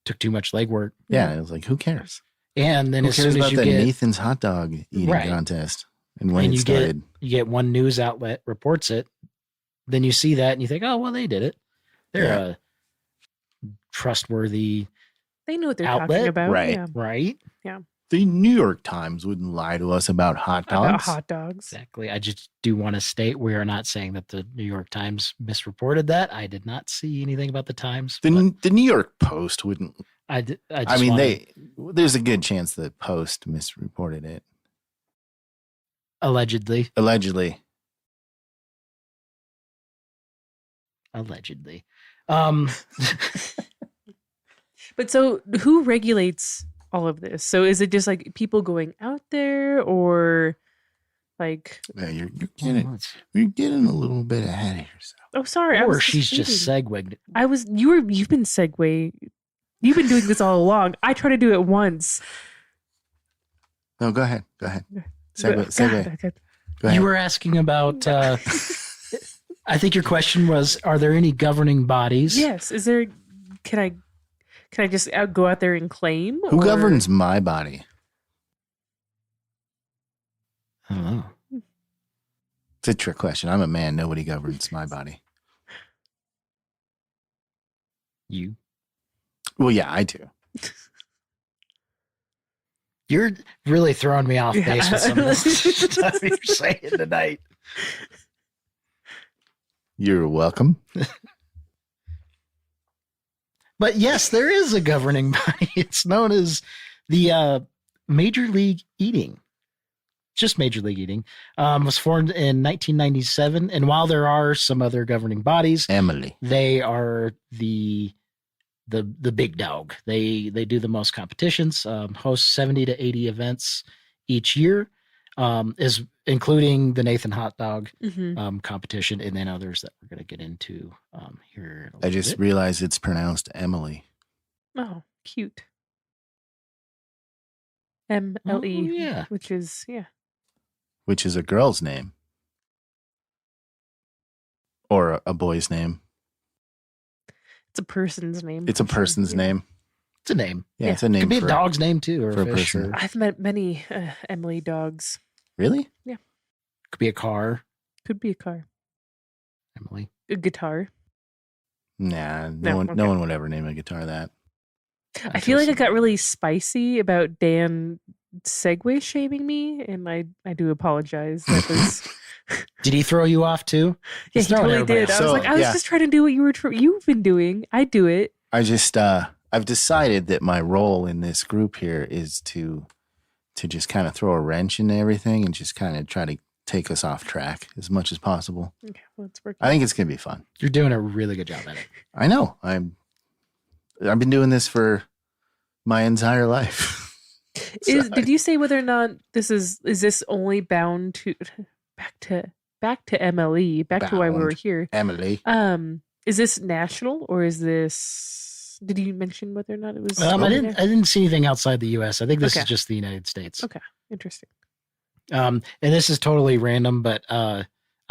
Speaker 2: Took too much legwork.
Speaker 1: Yeah, it was like, who cares?
Speaker 2: And then
Speaker 1: Who
Speaker 2: as
Speaker 1: cares
Speaker 2: soon as
Speaker 1: about
Speaker 2: you
Speaker 1: the
Speaker 2: get
Speaker 1: Nathan's hot dog eating contest and when it started?
Speaker 2: you get one news outlet reports it, then you see that and you think, oh well, they did it. They're a trustworthy.
Speaker 3: They know what they're
Speaker 2: outlet,
Speaker 3: talking about,
Speaker 1: right?
Speaker 3: Yeah.
Speaker 2: Right?
Speaker 3: Yeah.
Speaker 1: The New York Times wouldn't lie to us about hot dogs.
Speaker 3: About hot dogs.
Speaker 2: Exactly. I just do want to state we are not saying that the New York Times misreported that. I did not see anything about the Times.
Speaker 1: The New York Post wouldn't. There's a good chance the Post misreported it.
Speaker 2: Allegedly.
Speaker 3: But so who regulates all of this? So is it just like people going out there, or like
Speaker 1: you're getting a little bit ahead of yourself.
Speaker 3: Oh, sorry.
Speaker 2: Or she's just segued.
Speaker 3: You've been you've been doing this all along. I try to do it once.
Speaker 1: No, go ahead. Segue.
Speaker 3: God.
Speaker 1: Go ahead.
Speaker 2: You were asking about I think your question was, are there any governing bodies?
Speaker 3: Yes. Is there can I just go out there and claim?
Speaker 1: Who governs my body?
Speaker 2: I don't know.
Speaker 1: It's a trick question. I'm a man. Nobody governs my body.
Speaker 2: You?
Speaker 1: Well, yeah, I do.
Speaker 2: You're really throwing me off base with some of this stuff you're saying tonight.
Speaker 1: You're welcome.
Speaker 2: But yes, there is a governing body. It's known as the Major League Eating. Just Major League Eating. Was formed in 1997. And while there are some other governing bodies,
Speaker 1: Emily,
Speaker 2: they are the big dog. They do the most competitions, host 70 to 80 events each year, is including the Nathan Hot Dog competition, and then others that we're going to get into here.
Speaker 1: I just realized it's pronounced Emily.
Speaker 3: Oh, cute. MLE,
Speaker 2: yeah.
Speaker 3: which is
Speaker 1: a girl's name or a boy's name.
Speaker 3: It's a person's name.
Speaker 1: It's a person's name.
Speaker 2: It's a name.
Speaker 1: Yeah, it's a name.
Speaker 2: It could be a dog's name too, or
Speaker 1: for
Speaker 2: a fish.
Speaker 1: person.
Speaker 3: I've met many Emily dogs.
Speaker 1: Really?
Speaker 3: Yeah.
Speaker 2: Could be a car.
Speaker 3: Could be a car.
Speaker 2: Emily.
Speaker 3: A guitar.
Speaker 1: Nah, no one would ever name a guitar that.
Speaker 3: I feel like I got really spicy about Dan segue shaming me, and I do apologize. That was.
Speaker 2: Did he throw you off too?
Speaker 3: Yeah, he totally did. I was like, I was just trying to do what you've been doing. I do it.
Speaker 1: I just I've decided that my role in this group here is to just kind of throw a wrench into everything and just kind of try to take us off track as much as possible.
Speaker 3: Okay, well, it's working.
Speaker 1: I think it's gonna be fun.
Speaker 2: You're doing a really good job at it.
Speaker 1: I know. I've been doing this for my entire life.
Speaker 3: Did you say whether or not is this only bound to back to MLE, back to why we were here?
Speaker 1: Emily.
Speaker 3: Is this national or is this? Did you mention whether or not it was?
Speaker 2: I didn't see anything outside the U.S. I think this is just the United States.
Speaker 3: Okay, interesting.
Speaker 2: And this is totally random, but I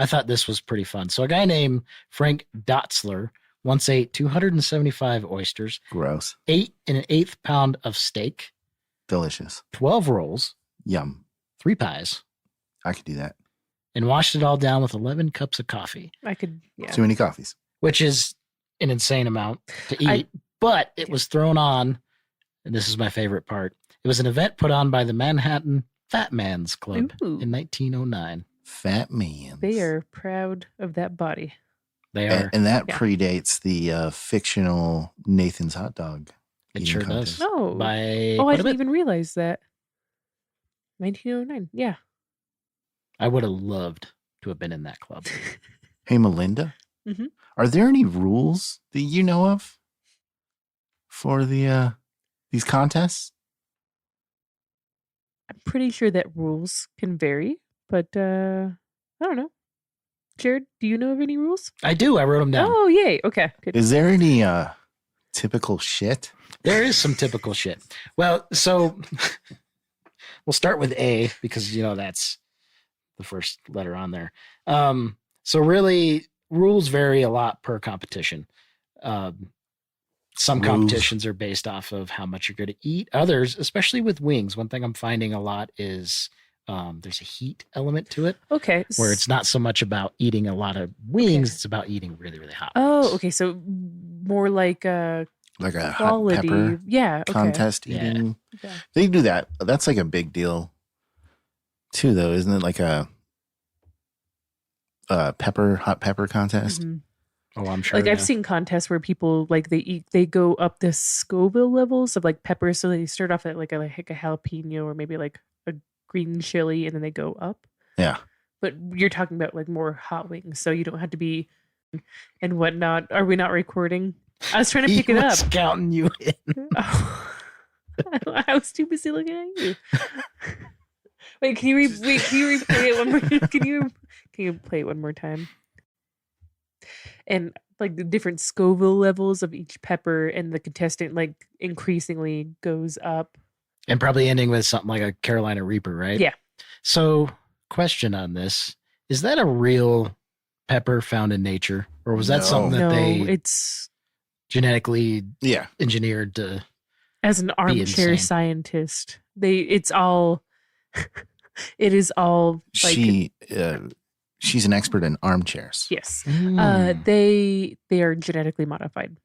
Speaker 2: thought this was pretty fun. So a guy named Frank Dotzler once ate 275 oysters.
Speaker 1: Gross.
Speaker 2: 8 1/8 pound of steak.
Speaker 1: Delicious.
Speaker 2: 12 rolls.
Speaker 1: Yum.
Speaker 2: 3 pies.
Speaker 1: I could do that.
Speaker 2: And washed it all down with 11 cups of coffee.
Speaker 3: I could, yeah.
Speaker 1: Too many coffees.
Speaker 2: Which is an insane amount to eat. But it was thrown on, and this is my favorite part. It was an event put on by the Manhattan Fat Man's Club in 1909.
Speaker 1: Fat Man.
Speaker 3: They are proud of that body.
Speaker 2: They are.
Speaker 1: And that predates the fictional Nathan's Hot Dog.
Speaker 2: It sure
Speaker 1: contest.
Speaker 2: does.
Speaker 3: Oh, I didn't even realize that. 1909. Yeah.
Speaker 2: I would have loved to have been in that club.
Speaker 1: Hey, Melinda.
Speaker 3: Mm-hmm.
Speaker 1: Are there any rules that you know of for these contests?
Speaker 3: I'm pretty sure that rules can vary, but I don't know. Jared, do you know of any rules?
Speaker 2: I do. I wrote them down.
Speaker 3: Oh, yay. Okay. Good.
Speaker 1: Is there any typical shit?
Speaker 2: There is some typical shit. Well, so we'll start with A because that's the first letter on there. So really, rules vary a lot per competition. Some competitions are based off of how much you're going to eat. Others, especially with wings, one thing I'm finding a lot is there's a heat element to it.
Speaker 3: Okay.
Speaker 2: Where it's not so much about eating a lot of wings, it's about eating really, really hot wings.
Speaker 3: Oh, okay. So more like a
Speaker 1: quality, hot pepper contest
Speaker 3: eating.
Speaker 1: eating. Yeah. They do that. That's like a big deal too, though, isn't it? Like a hot pepper contest.
Speaker 3: Mm-hmm.
Speaker 2: Oh, I'm sure.
Speaker 3: Like I've seen contests where people like they go up the Scoville levels of like pepper. So they start off at like a jalapeno or maybe like a green chili, and then they go up.
Speaker 1: Yeah.
Speaker 3: But you're talking about like more hot wings, so you don't have to be and whatnot. Are we not recording? I was trying to pick it up.
Speaker 2: Counting you in.
Speaker 3: Oh. I was too busy looking at you. Wait, can you replay it one more? Can you play it one more time? And like the different Scoville levels of each pepper, and the contestant like increasingly goes up,
Speaker 2: and probably ending with something like a Carolina Reaper, right?
Speaker 3: Yeah.
Speaker 2: So, question on this: is that a real pepper found in nature, or was that something that
Speaker 3: it's
Speaker 2: genetically engineered to?
Speaker 3: As an armchair scientist, it is all like
Speaker 1: she's an expert in armchairs.
Speaker 3: Yes. They are genetically modified.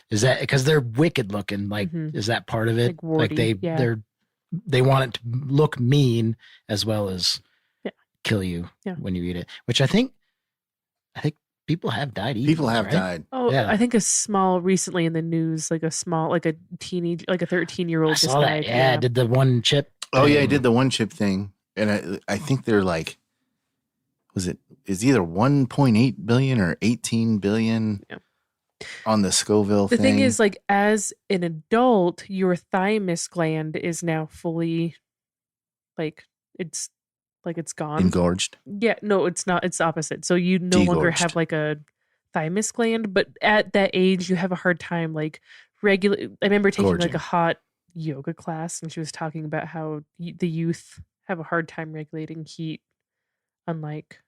Speaker 2: Is that because they're wicked looking? Like, is that part of it? Like they want it to look mean as well as kill you when you eat it. Which I think people have died eating.
Speaker 1: People have died.
Speaker 3: Oh, yeah. I think recently in the news, like a 13-year-old just died.
Speaker 2: Yeah, did the one chip.
Speaker 1: Oh yeah, I did the one chip thing, and I think they're like, is either 1.8 billion or 18 billion on the Scoville thing.
Speaker 3: The thing is, like, as an adult, your thymus gland is now fully, it's gone.
Speaker 1: Engorged?
Speaker 3: Yeah, no, it's not. It's the opposite. So you no longer have like a thymus gland, but at that age, you have a hard time I remember taking like a hot yoga class, and she was talking about how the youth have a hard time regulating heat, unlike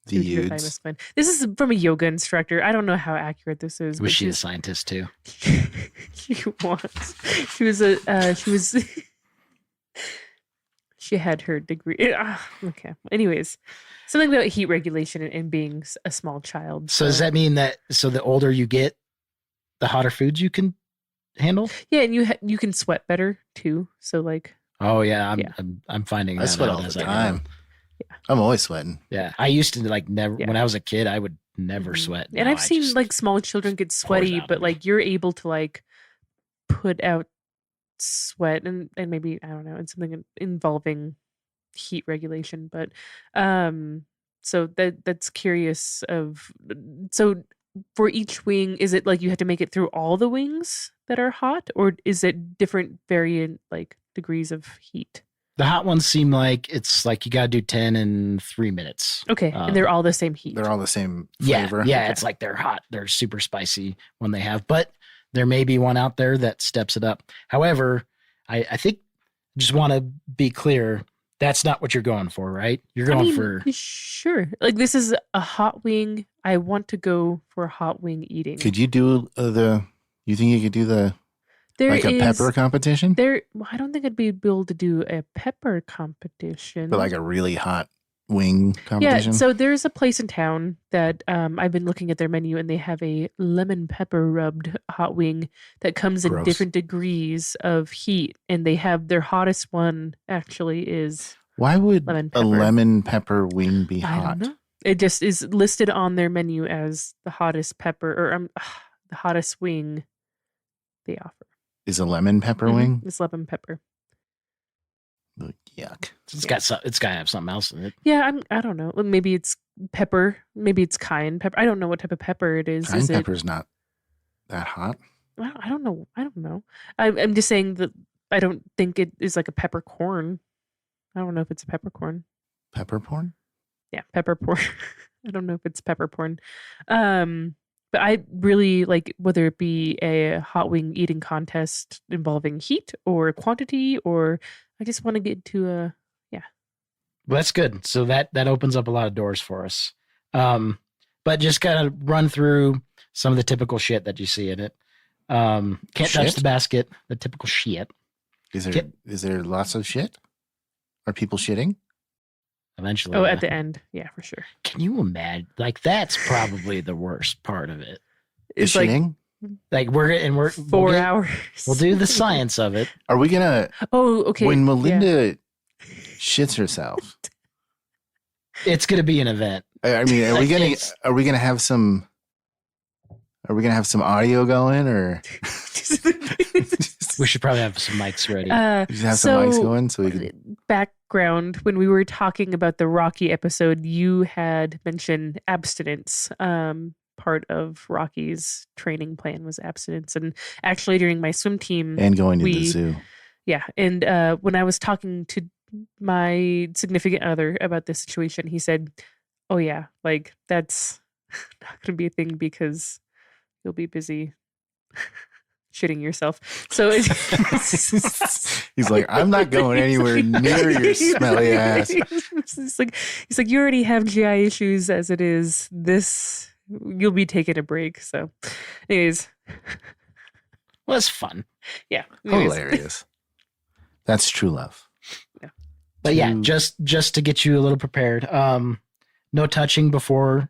Speaker 1: the
Speaker 3: thymus gland. This is from a yoga instructor. I don't know how accurate this is.
Speaker 2: Was she a scientist too?
Speaker 3: She was. She had her degree. Okay. Anyways, something about heat regulation and being a small child.
Speaker 2: So does that mean that the older you get, the hotter foods you can handle?
Speaker 3: Yeah, and you can sweat better too. So like.
Speaker 2: Oh yeah, I'm finding
Speaker 1: I sweat all the time. Yeah. I'm always sweating.
Speaker 2: Yeah, I used to never. Yeah. When I was a kid, I would never sweat.
Speaker 3: And I've seen like small children get sweaty, but like you're able to like put out sweat and maybe I don't know, it's something involving heat regulation, but so that's curious so for each wing, is it like you have to make it through all the wings that are hot, or is it different variant like degrees of heat?
Speaker 2: The hot ones seem like it's like you got to do 10 in 3 minutes.
Speaker 3: Okay, and they're all the same heat.
Speaker 1: They're all the same flavor.
Speaker 2: Yeah, okay. It's like they're hot. They're super spicy when they have, but there may be one out there that steps it up. However, I think just want to be clear, that's not what you're going for, right? You're going for...
Speaker 3: Sure. Like this is a hot wing. I want to go for hot wing eating.
Speaker 1: Could you do you think you could do a pepper competition?
Speaker 3: I don't think I'd be able to do a pepper competition.
Speaker 1: But like a really hot wing competition?
Speaker 3: Yeah, so there's a place in town that I've been looking at their menu, and they have a lemon pepper rubbed hot wing that comes in different degrees of heat, and they have their hottest one actually is
Speaker 1: Why would a lemon pepper wing be hot?
Speaker 3: I don't know. It just is listed on their menu as the hottest pepper or the hottest wing they offer.
Speaker 1: Is a lemon pepper wing?
Speaker 3: It's lemon pepper.
Speaker 1: Yuck.
Speaker 2: It's got to have something else in it.
Speaker 3: Yeah, I don't know. Maybe it's pepper. Maybe it's cayenne pepper. I don't know what type of pepper it is.
Speaker 1: Cayenne pepper's not that hot.
Speaker 3: Well, I don't know. I'm just saying that I don't think it is like a peppercorn. I don't know if it's a peppercorn.
Speaker 1: Peppercorn?
Speaker 3: Yeah, peppercorn. I don't know if it's peppercorn. But I really like whether it be a hot wing eating contest involving heat or quantity or I just want to get to
Speaker 2: Well, that's good. So that opens up a lot of doors for us. But just kind of run through some of the typical shit that you see in it. Can't touch the basket. The typical shit.
Speaker 1: Is there lots of shit? Are people shitting?
Speaker 2: Eventually.
Speaker 3: Oh, at the end. Yeah, for sure.
Speaker 2: Can you imagine? Like, that's probably the worst part of it.
Speaker 3: It's
Speaker 1: shitting?
Speaker 2: Like we're
Speaker 3: 4 hours.
Speaker 2: We'll do the science of it.
Speaker 1: Are we gonna?
Speaker 3: Oh, okay.
Speaker 1: When Melinda shits herself,
Speaker 2: it's gonna be an event.
Speaker 1: I mean, are we gonna have some? Are we gonna have some audio going, or
Speaker 2: we should probably have some mics ready?
Speaker 1: Just have some mics going so we can.
Speaker 3: Background: when we were talking about the Rocky episode, you had mentioned abstinence. Part of Rocky's training plan was abstinence, and actually during my swim team
Speaker 1: And going to the zoo.
Speaker 3: Yeah, and when I was talking to my significant other about this situation, he said, "Oh yeah, like that's not going to be a thing because you'll be busy shitting yourself." So
Speaker 1: he's like, "I'm not going anywhere near your smelly ass."
Speaker 3: He's like, "You already have GI issues as it is. This you'll be taking a break." So, anyways,
Speaker 2: well, it's fun.
Speaker 3: Yeah,
Speaker 1: hilarious. That's true love.
Speaker 3: Yeah,
Speaker 2: but yeah, just to get you a little prepared. No touching the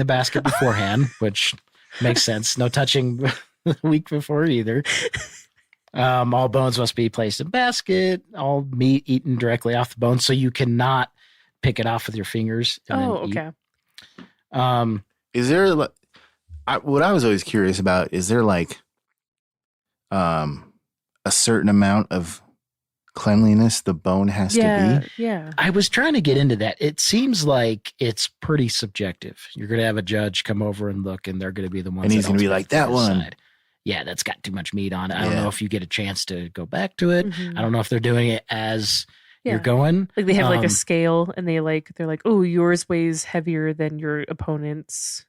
Speaker 2: basket beforehand, which makes sense. No touching the week before either. All bones must be placed in basket. All meat eaten directly off the bone, so you cannot pick it off with your fingers.
Speaker 3: Okay.
Speaker 1: Is there what I was always curious about? Is there like a certain amount of cleanliness the bone has to
Speaker 3: be? Yeah.
Speaker 2: I was trying to get into that. It seems like it's pretty subjective. You're going to have a judge come over and look, and they're going to be the ones.
Speaker 1: And he's going to be like, that one.
Speaker 2: Yeah, that's got too much meat on it. I don't know if you get a chance to go back to it. Mm-hmm. I don't know if they're doing it as you're going.
Speaker 3: Like they have like a scale, and they're like, "Oh, yours weighs heavier than your opponent's."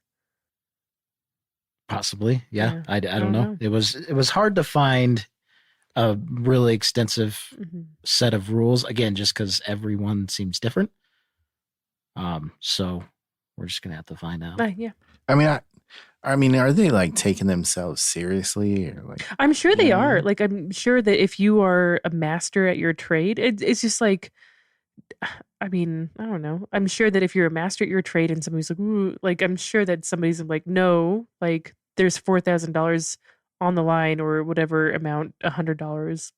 Speaker 2: Possibly, yeah. I don't know. It was hard to find a really extensive set of rules. Again, just because everyone seems different. So we're just gonna have to find out.
Speaker 3: Yeah.
Speaker 1: I mean, are they like taking themselves seriously, or like?
Speaker 3: I'm sure they are. Like, I'm sure that if you are a master at your trade, it's just like, I mean, I don't know. I'm sure that if you're a master at your trade and somebody's like, ooh, like, I'm sure that somebody's like, no, like, there's $4,000 on the line or whatever amount, $100.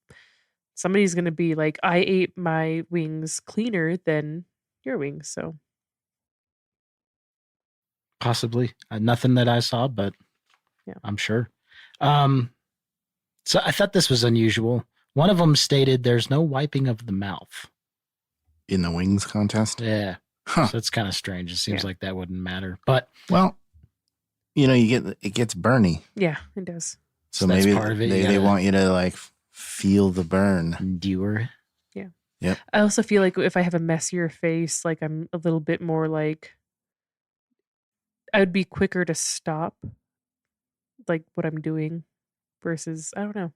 Speaker 3: Somebody's gonna be like, I ate my wings cleaner than your wings, so.
Speaker 2: Possibly. Nothing that I saw, but yeah. I'm sure. So I thought this was unusual. One of them stated there's no wiping of the mouth.
Speaker 1: In the wings contest?
Speaker 2: Yeah. Huh. So it's kind of strange. It seems like that wouldn't matter. But
Speaker 1: well, it gets burny.
Speaker 3: Yeah, it does.
Speaker 1: So maybe part of it, they want you to like feel the burn.
Speaker 2: Endure.
Speaker 3: Yeah.
Speaker 1: Yep.
Speaker 3: I also feel like if I have a messier face, like I'm a little bit more like I would be quicker to stop like what I'm doing versus I don't know.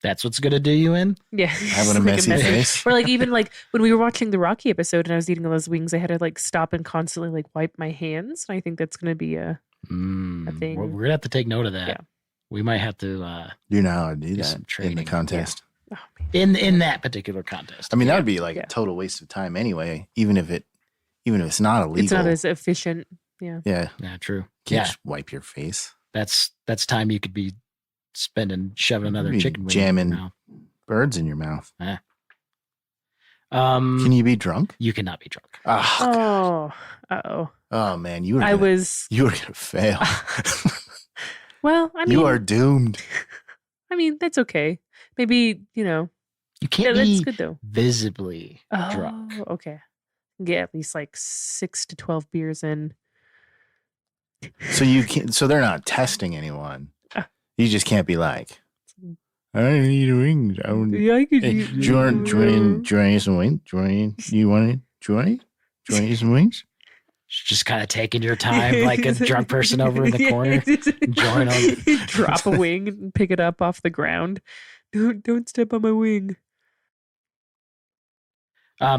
Speaker 2: That's what's gonna do you in?
Speaker 3: Yeah.
Speaker 1: Having a messy face.
Speaker 3: Or like even like when we were watching the Rocky episode and I was eating all those wings, I had to like stop and constantly like wipe my hands. And I think that's gonna be a thing.
Speaker 2: Well, we're gonna have to take note of that.
Speaker 3: Yeah.
Speaker 2: We might have to
Speaker 1: you know how to do that
Speaker 2: some training
Speaker 1: in the contest.
Speaker 3: Yeah. Oh,
Speaker 2: in that particular contest.
Speaker 1: I mean, that would be like a total waste of time anyway, even if it's not illegal.
Speaker 3: It's not as efficient. Yeah.
Speaker 1: Yeah.
Speaker 2: Yeah, true.
Speaker 1: Can't just wipe your face.
Speaker 2: That's time you could be spending shoving another chicken wing
Speaker 1: jamming
Speaker 2: in your mouth.
Speaker 1: Birds in your mouth.
Speaker 2: Yeah.
Speaker 1: Can you be drunk?
Speaker 2: You cannot be drunk.
Speaker 1: Oh man, you were gonna fail.
Speaker 3: Well, I mean,
Speaker 1: you are doomed.
Speaker 3: I mean, that's okay. Maybe,
Speaker 2: you can't be
Speaker 3: that's good though.
Speaker 2: Visibly drunk.
Speaker 3: Okay. Get at least like 6 to 12 beers in.
Speaker 1: So they're not testing anyone. You just can't be like, I need wings.
Speaker 3: Yeah, I could eat.
Speaker 1: Do you want some wings? You want some wings?
Speaker 2: Just kind of taking your time like a drunk person over in the corner. Enjoying them.
Speaker 3: Drop a wing and pick it up off the ground. Don't step on my wing.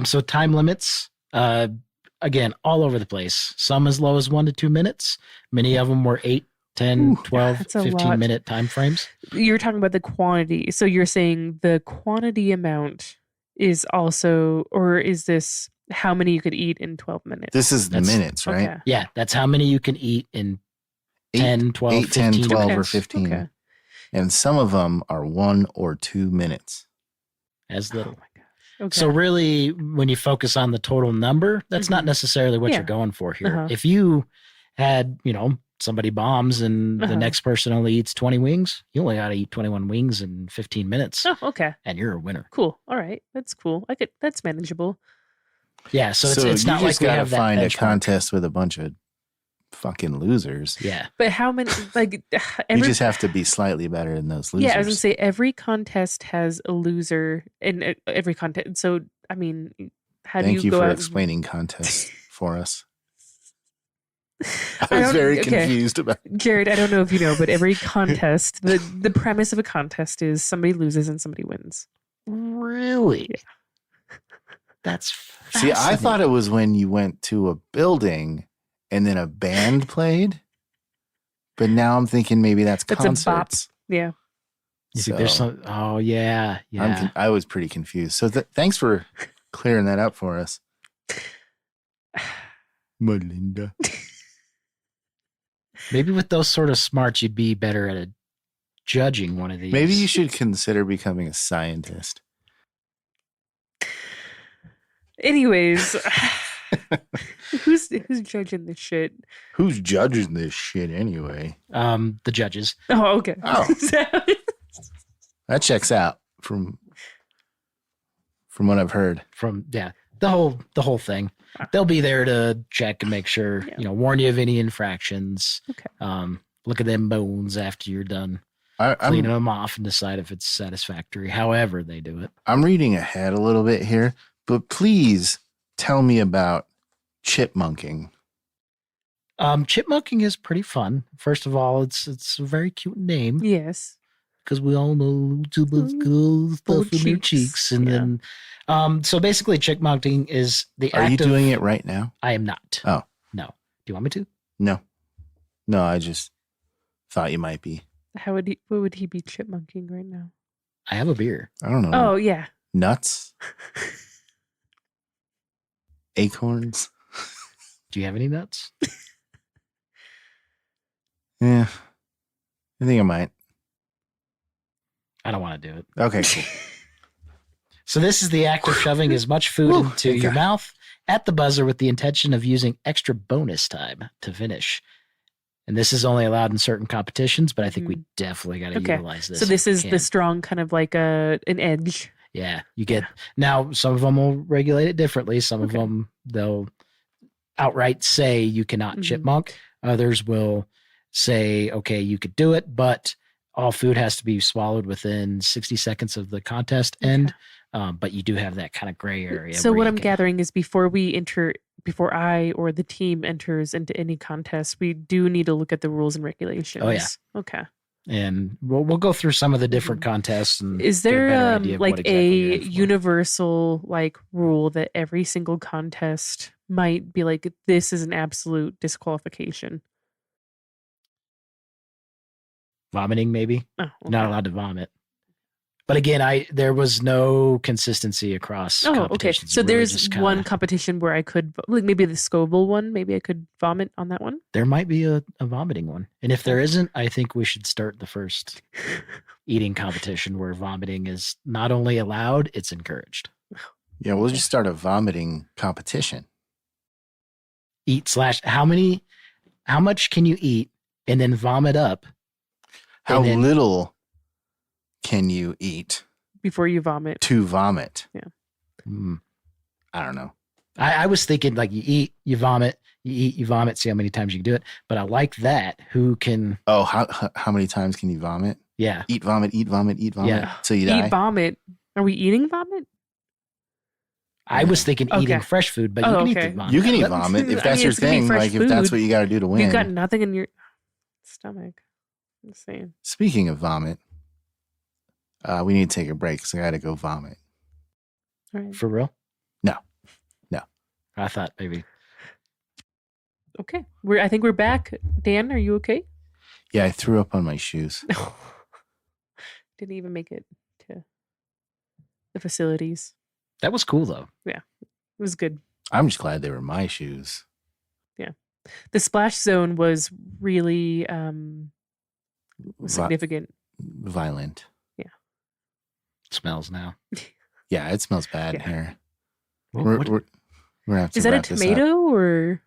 Speaker 2: So time limits, again, all over the place. Some as low as 1 to 2 minutes. Many of them were 8, 10, 12,
Speaker 3: that's a
Speaker 2: 15
Speaker 3: lot.
Speaker 2: minute time frames.
Speaker 3: You're talking about the quantity. So you're saying the quantity amount is also, or is this how many you could eat in 12 minutes?
Speaker 1: This is the minutes, right?
Speaker 3: Okay.
Speaker 2: Yeah, that's how many you can eat in 10, 12,
Speaker 1: 8, 10,
Speaker 2: 15
Speaker 1: 12, or
Speaker 2: minutes.
Speaker 1: 15.
Speaker 3: Okay.
Speaker 1: And some of them are 1 or 2 minutes.
Speaker 2: As little.
Speaker 3: Oh my gosh. Okay.
Speaker 2: So really, when you focus on the total number, that's not
Speaker 3: Mhm.
Speaker 2: necessarily what
Speaker 3: Yeah.
Speaker 2: you're going for here.
Speaker 3: Uh-huh.
Speaker 2: If you had, somebody bombs and the
Speaker 3: Uh-huh.
Speaker 2: next person only eats 20 wings, you only got to eat 21 wings in 15 minutes,
Speaker 3: Oh, okay.
Speaker 2: and you're a winner.
Speaker 3: Cool. All right. That's cool. That's manageable.
Speaker 2: Yeah, so it's
Speaker 1: you
Speaker 2: not
Speaker 1: just
Speaker 2: like we
Speaker 1: gotta
Speaker 2: have that
Speaker 1: find a
Speaker 2: benchmark.
Speaker 1: contest with a bunch of fucking losers.
Speaker 2: Yeah.
Speaker 3: But how many, like,
Speaker 1: You just have to be slightly better than those losers.
Speaker 3: yeah, I was going to say every contest has a loser in every contest. So, I mean, how do
Speaker 1: Thank you
Speaker 3: go
Speaker 1: for
Speaker 3: out
Speaker 1: explaining contests for us.
Speaker 3: I
Speaker 1: I was
Speaker 3: don't-
Speaker 1: very
Speaker 3: okay.
Speaker 1: confused about
Speaker 3: Jared, I don't know if you know, but every contest, the premise of a contest is somebody loses and somebody wins.
Speaker 2: Really?
Speaker 3: Yeah.
Speaker 2: That's
Speaker 1: See, I
Speaker 2: fascinating.
Speaker 1: thought it was when you went to a building and then a band played. But now I'm thinking maybe that's
Speaker 3: That's a bop.
Speaker 1: concerts.
Speaker 3: Yeah.
Speaker 2: You think there's some? Oh yeah, yeah.
Speaker 1: I was pretty confused. So thanks for clearing that up for us. Melinda.
Speaker 2: Maybe with those sort of smarts, you'd be better at judging one of these.
Speaker 1: Maybe you should consider becoming a scientist.
Speaker 3: Anyways, who's judging this shit?
Speaker 1: Who's judging this shit anyway?
Speaker 2: The judges.
Speaker 3: Oh, okay.
Speaker 1: Oh. That checks out from what I've heard.
Speaker 2: The whole thing. They'll be there to check and make sure,
Speaker 3: Yeah.
Speaker 2: warn you of any infractions.
Speaker 3: Okay.
Speaker 2: Look at them bones after you're done
Speaker 1: I'm
Speaker 2: cleaning them off and decide if it's satisfactory. However they do it.
Speaker 1: I'm reading ahead a little bit here, but please tell me about chipmunking.
Speaker 2: Chipmunking is pretty fun. First of all, it's a very cute name
Speaker 3: Yes.
Speaker 2: because we all know too much girl stuff in their cheeks. And
Speaker 3: Yeah.
Speaker 2: then, so basically, chipmunking is the
Speaker 1: Are
Speaker 2: act
Speaker 1: you
Speaker 2: of.
Speaker 1: doing it right now?
Speaker 2: I am not.
Speaker 1: Oh.
Speaker 2: No. Do you want me to?
Speaker 1: No, I just thought you might be.
Speaker 3: What would he be chipmunking right now?
Speaker 2: I have a beer.
Speaker 1: I don't know.
Speaker 3: Oh, yeah.
Speaker 1: Nuts? Acorns?
Speaker 2: Do you have any nuts?
Speaker 1: Yeah. I think I might.
Speaker 2: I don't want to do it.
Speaker 1: Okay, cool.
Speaker 2: So this is the act of shoving as much food
Speaker 1: Whew,
Speaker 2: into
Speaker 1: thank
Speaker 2: your
Speaker 1: God.
Speaker 2: mouth at the buzzer with the intention of using extra bonus time to finish. And this is only allowed in certain competitions, but I think we definitely got to
Speaker 3: Okay.
Speaker 2: utilize this.
Speaker 3: So this
Speaker 2: if we
Speaker 3: is the
Speaker 2: can.
Speaker 3: strong kind of like an edge.
Speaker 2: Yeah, you get now. Some of them will regulate it differently. Some of
Speaker 3: Okay.
Speaker 2: them they'll outright say you cannot
Speaker 3: Mhm.
Speaker 2: chipmunk. Others will say, okay, you could do it, but all food has to be swallowed within 60 seconds of the contest end. But you do have that kind of gray area.
Speaker 3: So
Speaker 2: where
Speaker 3: what
Speaker 2: you
Speaker 3: I'm
Speaker 2: can-
Speaker 3: gathering is before I or the team enters into any contest, we do need to look at the rules and regulations.
Speaker 2: Oh, yeah.
Speaker 3: Okay.
Speaker 2: and we'll go through some of the different contests. And
Speaker 3: Is
Speaker 2: get a
Speaker 3: there
Speaker 2: better idea of what
Speaker 3: like
Speaker 2: exactly you're
Speaker 3: a
Speaker 2: in for.
Speaker 3: universal like rule that every single contest might be like this is an absolute disqualification?
Speaker 2: vomiting? Maybe
Speaker 3: Oh, okay.
Speaker 2: You're not allowed to vomit. But again, there was no consistency across
Speaker 3: Oh, okay.
Speaker 2: competitions.
Speaker 3: So
Speaker 2: You really
Speaker 3: there's
Speaker 2: just kinda-
Speaker 3: one competition where I could like maybe the Scoville one. Maybe I could vomit on that one.
Speaker 2: There might be a vomiting one. And if there isn't, I think we should start the first eating competition where vomiting is not only allowed, it's encouraged.
Speaker 1: Yeah, we'll just start a vomiting competition.
Speaker 2: How much can you eat and then vomit up?
Speaker 1: How
Speaker 2: And then-
Speaker 1: little can you eat
Speaker 3: Before you vomit.
Speaker 1: to vomit?
Speaker 2: Hmm.
Speaker 1: I don't know.
Speaker 2: I was thinking like you eat, you vomit, you eat, you vomit, see how many times you can do it. But I like that. Who can,
Speaker 1: Oh, how many times can you vomit?
Speaker 2: yeah.
Speaker 1: Eat, vomit, eat, vomit, eat, vomit.
Speaker 2: Yeah.
Speaker 1: So you die.
Speaker 3: Eat vomit. Are we eating vomit?
Speaker 2: I was thinking eating
Speaker 3: Okay.
Speaker 2: fresh food, but you
Speaker 3: Oh,
Speaker 2: can eat
Speaker 3: okay.
Speaker 2: the vomit.
Speaker 1: You can eat
Speaker 2: But-
Speaker 1: vomit if
Speaker 3: I
Speaker 1: that's
Speaker 3: mean,
Speaker 1: your
Speaker 3: it's gonna be
Speaker 1: thing.
Speaker 3: fresh
Speaker 1: Like if that's
Speaker 3: food.
Speaker 1: what you got to do to win.
Speaker 3: You've got nothing in your stomach. I'm just saying.
Speaker 1: Speaking of vomit, we need to take a break because I got to go vomit.
Speaker 3: All right.
Speaker 2: For real?
Speaker 1: No,
Speaker 2: I thought maybe.
Speaker 3: Okay. I think we're back. Dan, are you okay?
Speaker 1: Yeah, I threw up on my shoes.
Speaker 3: Didn't even make it to the facilities.
Speaker 2: That was cool, though.
Speaker 3: It was good.
Speaker 1: I'm just glad they were my shoes.
Speaker 3: The splash zone was really significant.
Speaker 1: Violent.
Speaker 3: Yeah.
Speaker 2: It smells now.
Speaker 1: Yeah, it smells bad
Speaker 3: Yeah.
Speaker 1: here.
Speaker 2: What-
Speaker 1: We're
Speaker 2: what-
Speaker 1: gonna have to
Speaker 3: Is that a
Speaker 1: wrap this up.
Speaker 3: tomato or?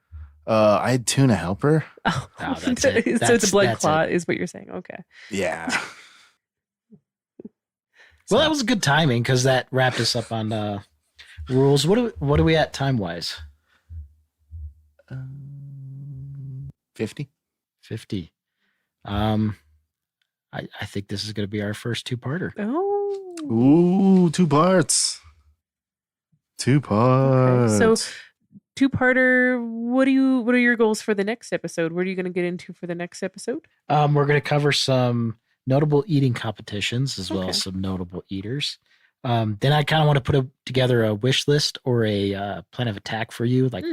Speaker 1: I had tuna helper.
Speaker 3: Oh,
Speaker 2: Oh, that's it.
Speaker 3: so it's a blood
Speaker 2: That's
Speaker 3: clot, is what you're saying. Okay.
Speaker 1: Yeah.
Speaker 2: Well, that was good timing because that wrapped us up on rules. What are we at time wise?
Speaker 1: 50.
Speaker 2: 50. I think this is going to be our first two-parter.
Speaker 3: Oh.
Speaker 1: Ooh, 2 parts. 2 parts.
Speaker 3: Okay. So, two-parter. What are your goals for the next episode? What are you going to get into for the next episode?
Speaker 2: We're going to cover some notable eating competitions as well
Speaker 3: Okay.
Speaker 2: as some notable eaters. Then I kind of want to put together a wish list or a plan of attack for you. Like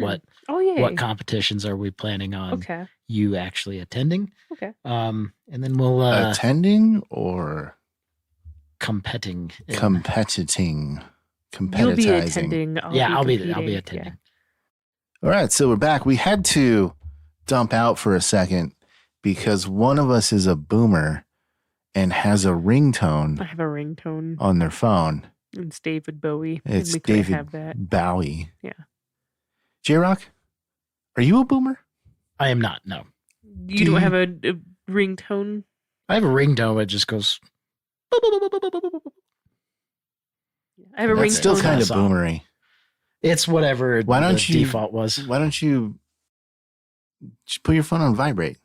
Speaker 3: Oh yeah.
Speaker 2: what competitions are we planning on
Speaker 3: Okay.
Speaker 2: you actually attending?
Speaker 3: Okay.
Speaker 2: And then we'll
Speaker 1: attending or
Speaker 2: competing.
Speaker 1: competiting?
Speaker 3: You'll be
Speaker 1: Competitizing.
Speaker 3: attending.
Speaker 2: I'll be
Speaker 3: competing.
Speaker 2: attending.
Speaker 1: All right, so we're back. We had to dump out for a second because one of us is a boomer and has a
Speaker 3: I
Speaker 1: ringtone
Speaker 3: have a ringtone.
Speaker 1: on their phone.
Speaker 3: It's David Bowie. and
Speaker 1: It's
Speaker 3: we couldn't
Speaker 1: David
Speaker 3: have that.
Speaker 1: Bowie.
Speaker 3: Yeah.
Speaker 1: J-Rock, are you a boomer?
Speaker 2: I am not. No,
Speaker 3: You don't have a ringtone?
Speaker 2: I have a ringtone. It just goes.
Speaker 3: I have a
Speaker 1: That's
Speaker 3: ringtone.
Speaker 1: still kind of
Speaker 2: song.
Speaker 1: boomery.
Speaker 2: It's whatever.
Speaker 1: Why don't
Speaker 2: the
Speaker 1: you-
Speaker 2: default was?
Speaker 1: Why don't you just put your phone on vibrate?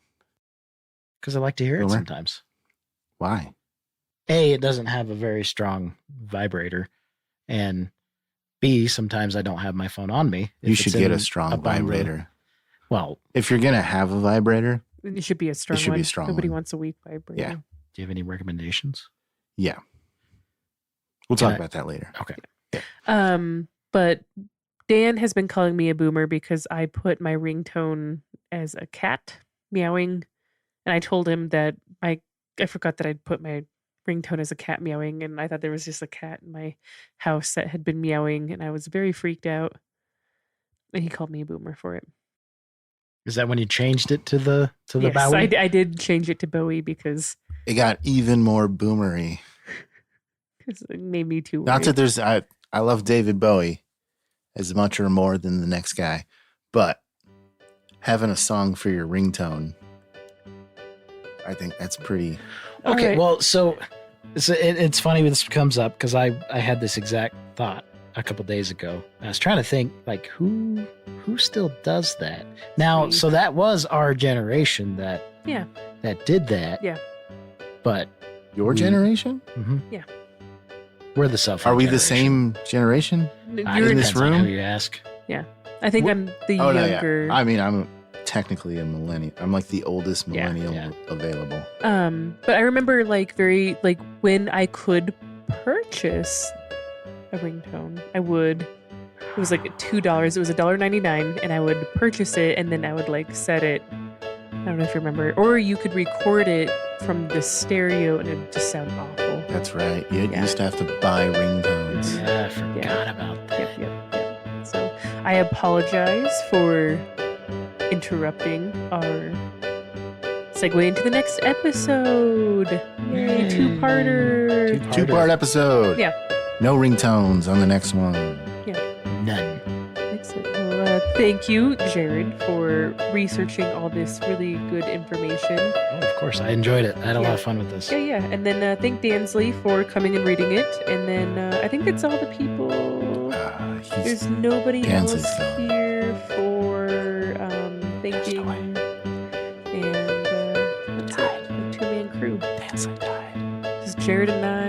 Speaker 2: Because I like to hear it
Speaker 1: Boomer?
Speaker 2: sometimes.
Speaker 1: Why?
Speaker 2: A, it doesn't have a very strong vibrator, and B, sometimes I don't have my phone on me.
Speaker 1: You
Speaker 2: If
Speaker 1: should
Speaker 2: it's
Speaker 1: get
Speaker 2: in
Speaker 1: a strong
Speaker 2: up on the-
Speaker 1: vibrator.
Speaker 2: Well,
Speaker 1: If you're going to have a vibrator,
Speaker 3: It should be a strong
Speaker 1: should be
Speaker 3: one.
Speaker 1: a strong
Speaker 3: Nobody
Speaker 1: one.
Speaker 3: wants a weak vibrator.
Speaker 1: Yeah.
Speaker 2: do you have any recommendations?
Speaker 1: yeah. We'll
Speaker 2: Can
Speaker 1: talk
Speaker 2: I-
Speaker 1: about that later.
Speaker 2: Okay.
Speaker 3: But Dan has been calling me a boomer because I put my ringtone as a cat meowing, and I told him that I forgot that I'd put my ringtone as a cat meowing, and I thought there was just a cat in my house that had been meowing, and I was very freaked out. And he called me a boomer for it.
Speaker 2: Is that when you changed it to the
Speaker 3: Yes,
Speaker 2: Bowie?
Speaker 3: I did change it to Bowie because
Speaker 1: It got even more boomery.
Speaker 3: it made me too.
Speaker 1: Not that
Speaker 3: worried.
Speaker 1: there's, I love David Bowie as much or more than the next guy, but having a song for your ringtone, I think that's pretty.
Speaker 3: All
Speaker 2: Okay,
Speaker 3: right.
Speaker 2: well, so it's funny when this comes up because I had this exact thought a couple days ago. I was trying to think like who still does that now.
Speaker 3: Me.
Speaker 2: So that was our generation that
Speaker 3: Yeah.
Speaker 2: did that.
Speaker 3: Yeah.
Speaker 2: But
Speaker 1: Your
Speaker 2: We-
Speaker 1: generation?
Speaker 3: Yeah.
Speaker 2: we're the cell phone
Speaker 1: Are we the
Speaker 2: generation.
Speaker 1: same generation?
Speaker 3: You're
Speaker 1: in this
Speaker 2: Depends on
Speaker 1: room?
Speaker 2: Who you ask?
Speaker 3: I think
Speaker 1: Wh-
Speaker 3: I'm the
Speaker 1: Oh, no,
Speaker 3: younger.
Speaker 1: yeah. I mean, I'm technically a millennial. I'm like the oldest
Speaker 3: Yeah.
Speaker 1: millennial
Speaker 2: Yeah.
Speaker 1: available.
Speaker 3: But I remember like when I could purchase a ringtone, I would. It was like $2. It was $1.99, and I would purchase it, and then I would like set it. I don't know if you remember, or you could record it from the stereo, and it would just sound awful.
Speaker 1: That's right. You
Speaker 3: Yeah.
Speaker 1: used to have to buy ringtones.
Speaker 2: Yeah, I forgot about that.
Speaker 3: Yep. So I apologize for interrupting our segue into the next episode. Yay,
Speaker 2: Yay.
Speaker 3: two-parter.
Speaker 2: Two-parter.
Speaker 1: 2-part episode.
Speaker 3: Yeah.
Speaker 1: No ringtones on the next one.
Speaker 2: None.
Speaker 3: Excellent. Well, thank you, Jared, for researching all this really good information.
Speaker 2: Oh, of course, I enjoyed it. I had a lot
Speaker 3: Yeah.
Speaker 2: of fun with this.
Speaker 3: Yeah. And then thank Dansley for coming and reading it. And then I think that's all the people. There's nobody
Speaker 1: Dansley's
Speaker 3: else
Speaker 1: gone.
Speaker 3: here for thanking.
Speaker 1: no way.
Speaker 3: And that's it. The two-man crew.
Speaker 1: Dansley died.
Speaker 3: Just Jared and I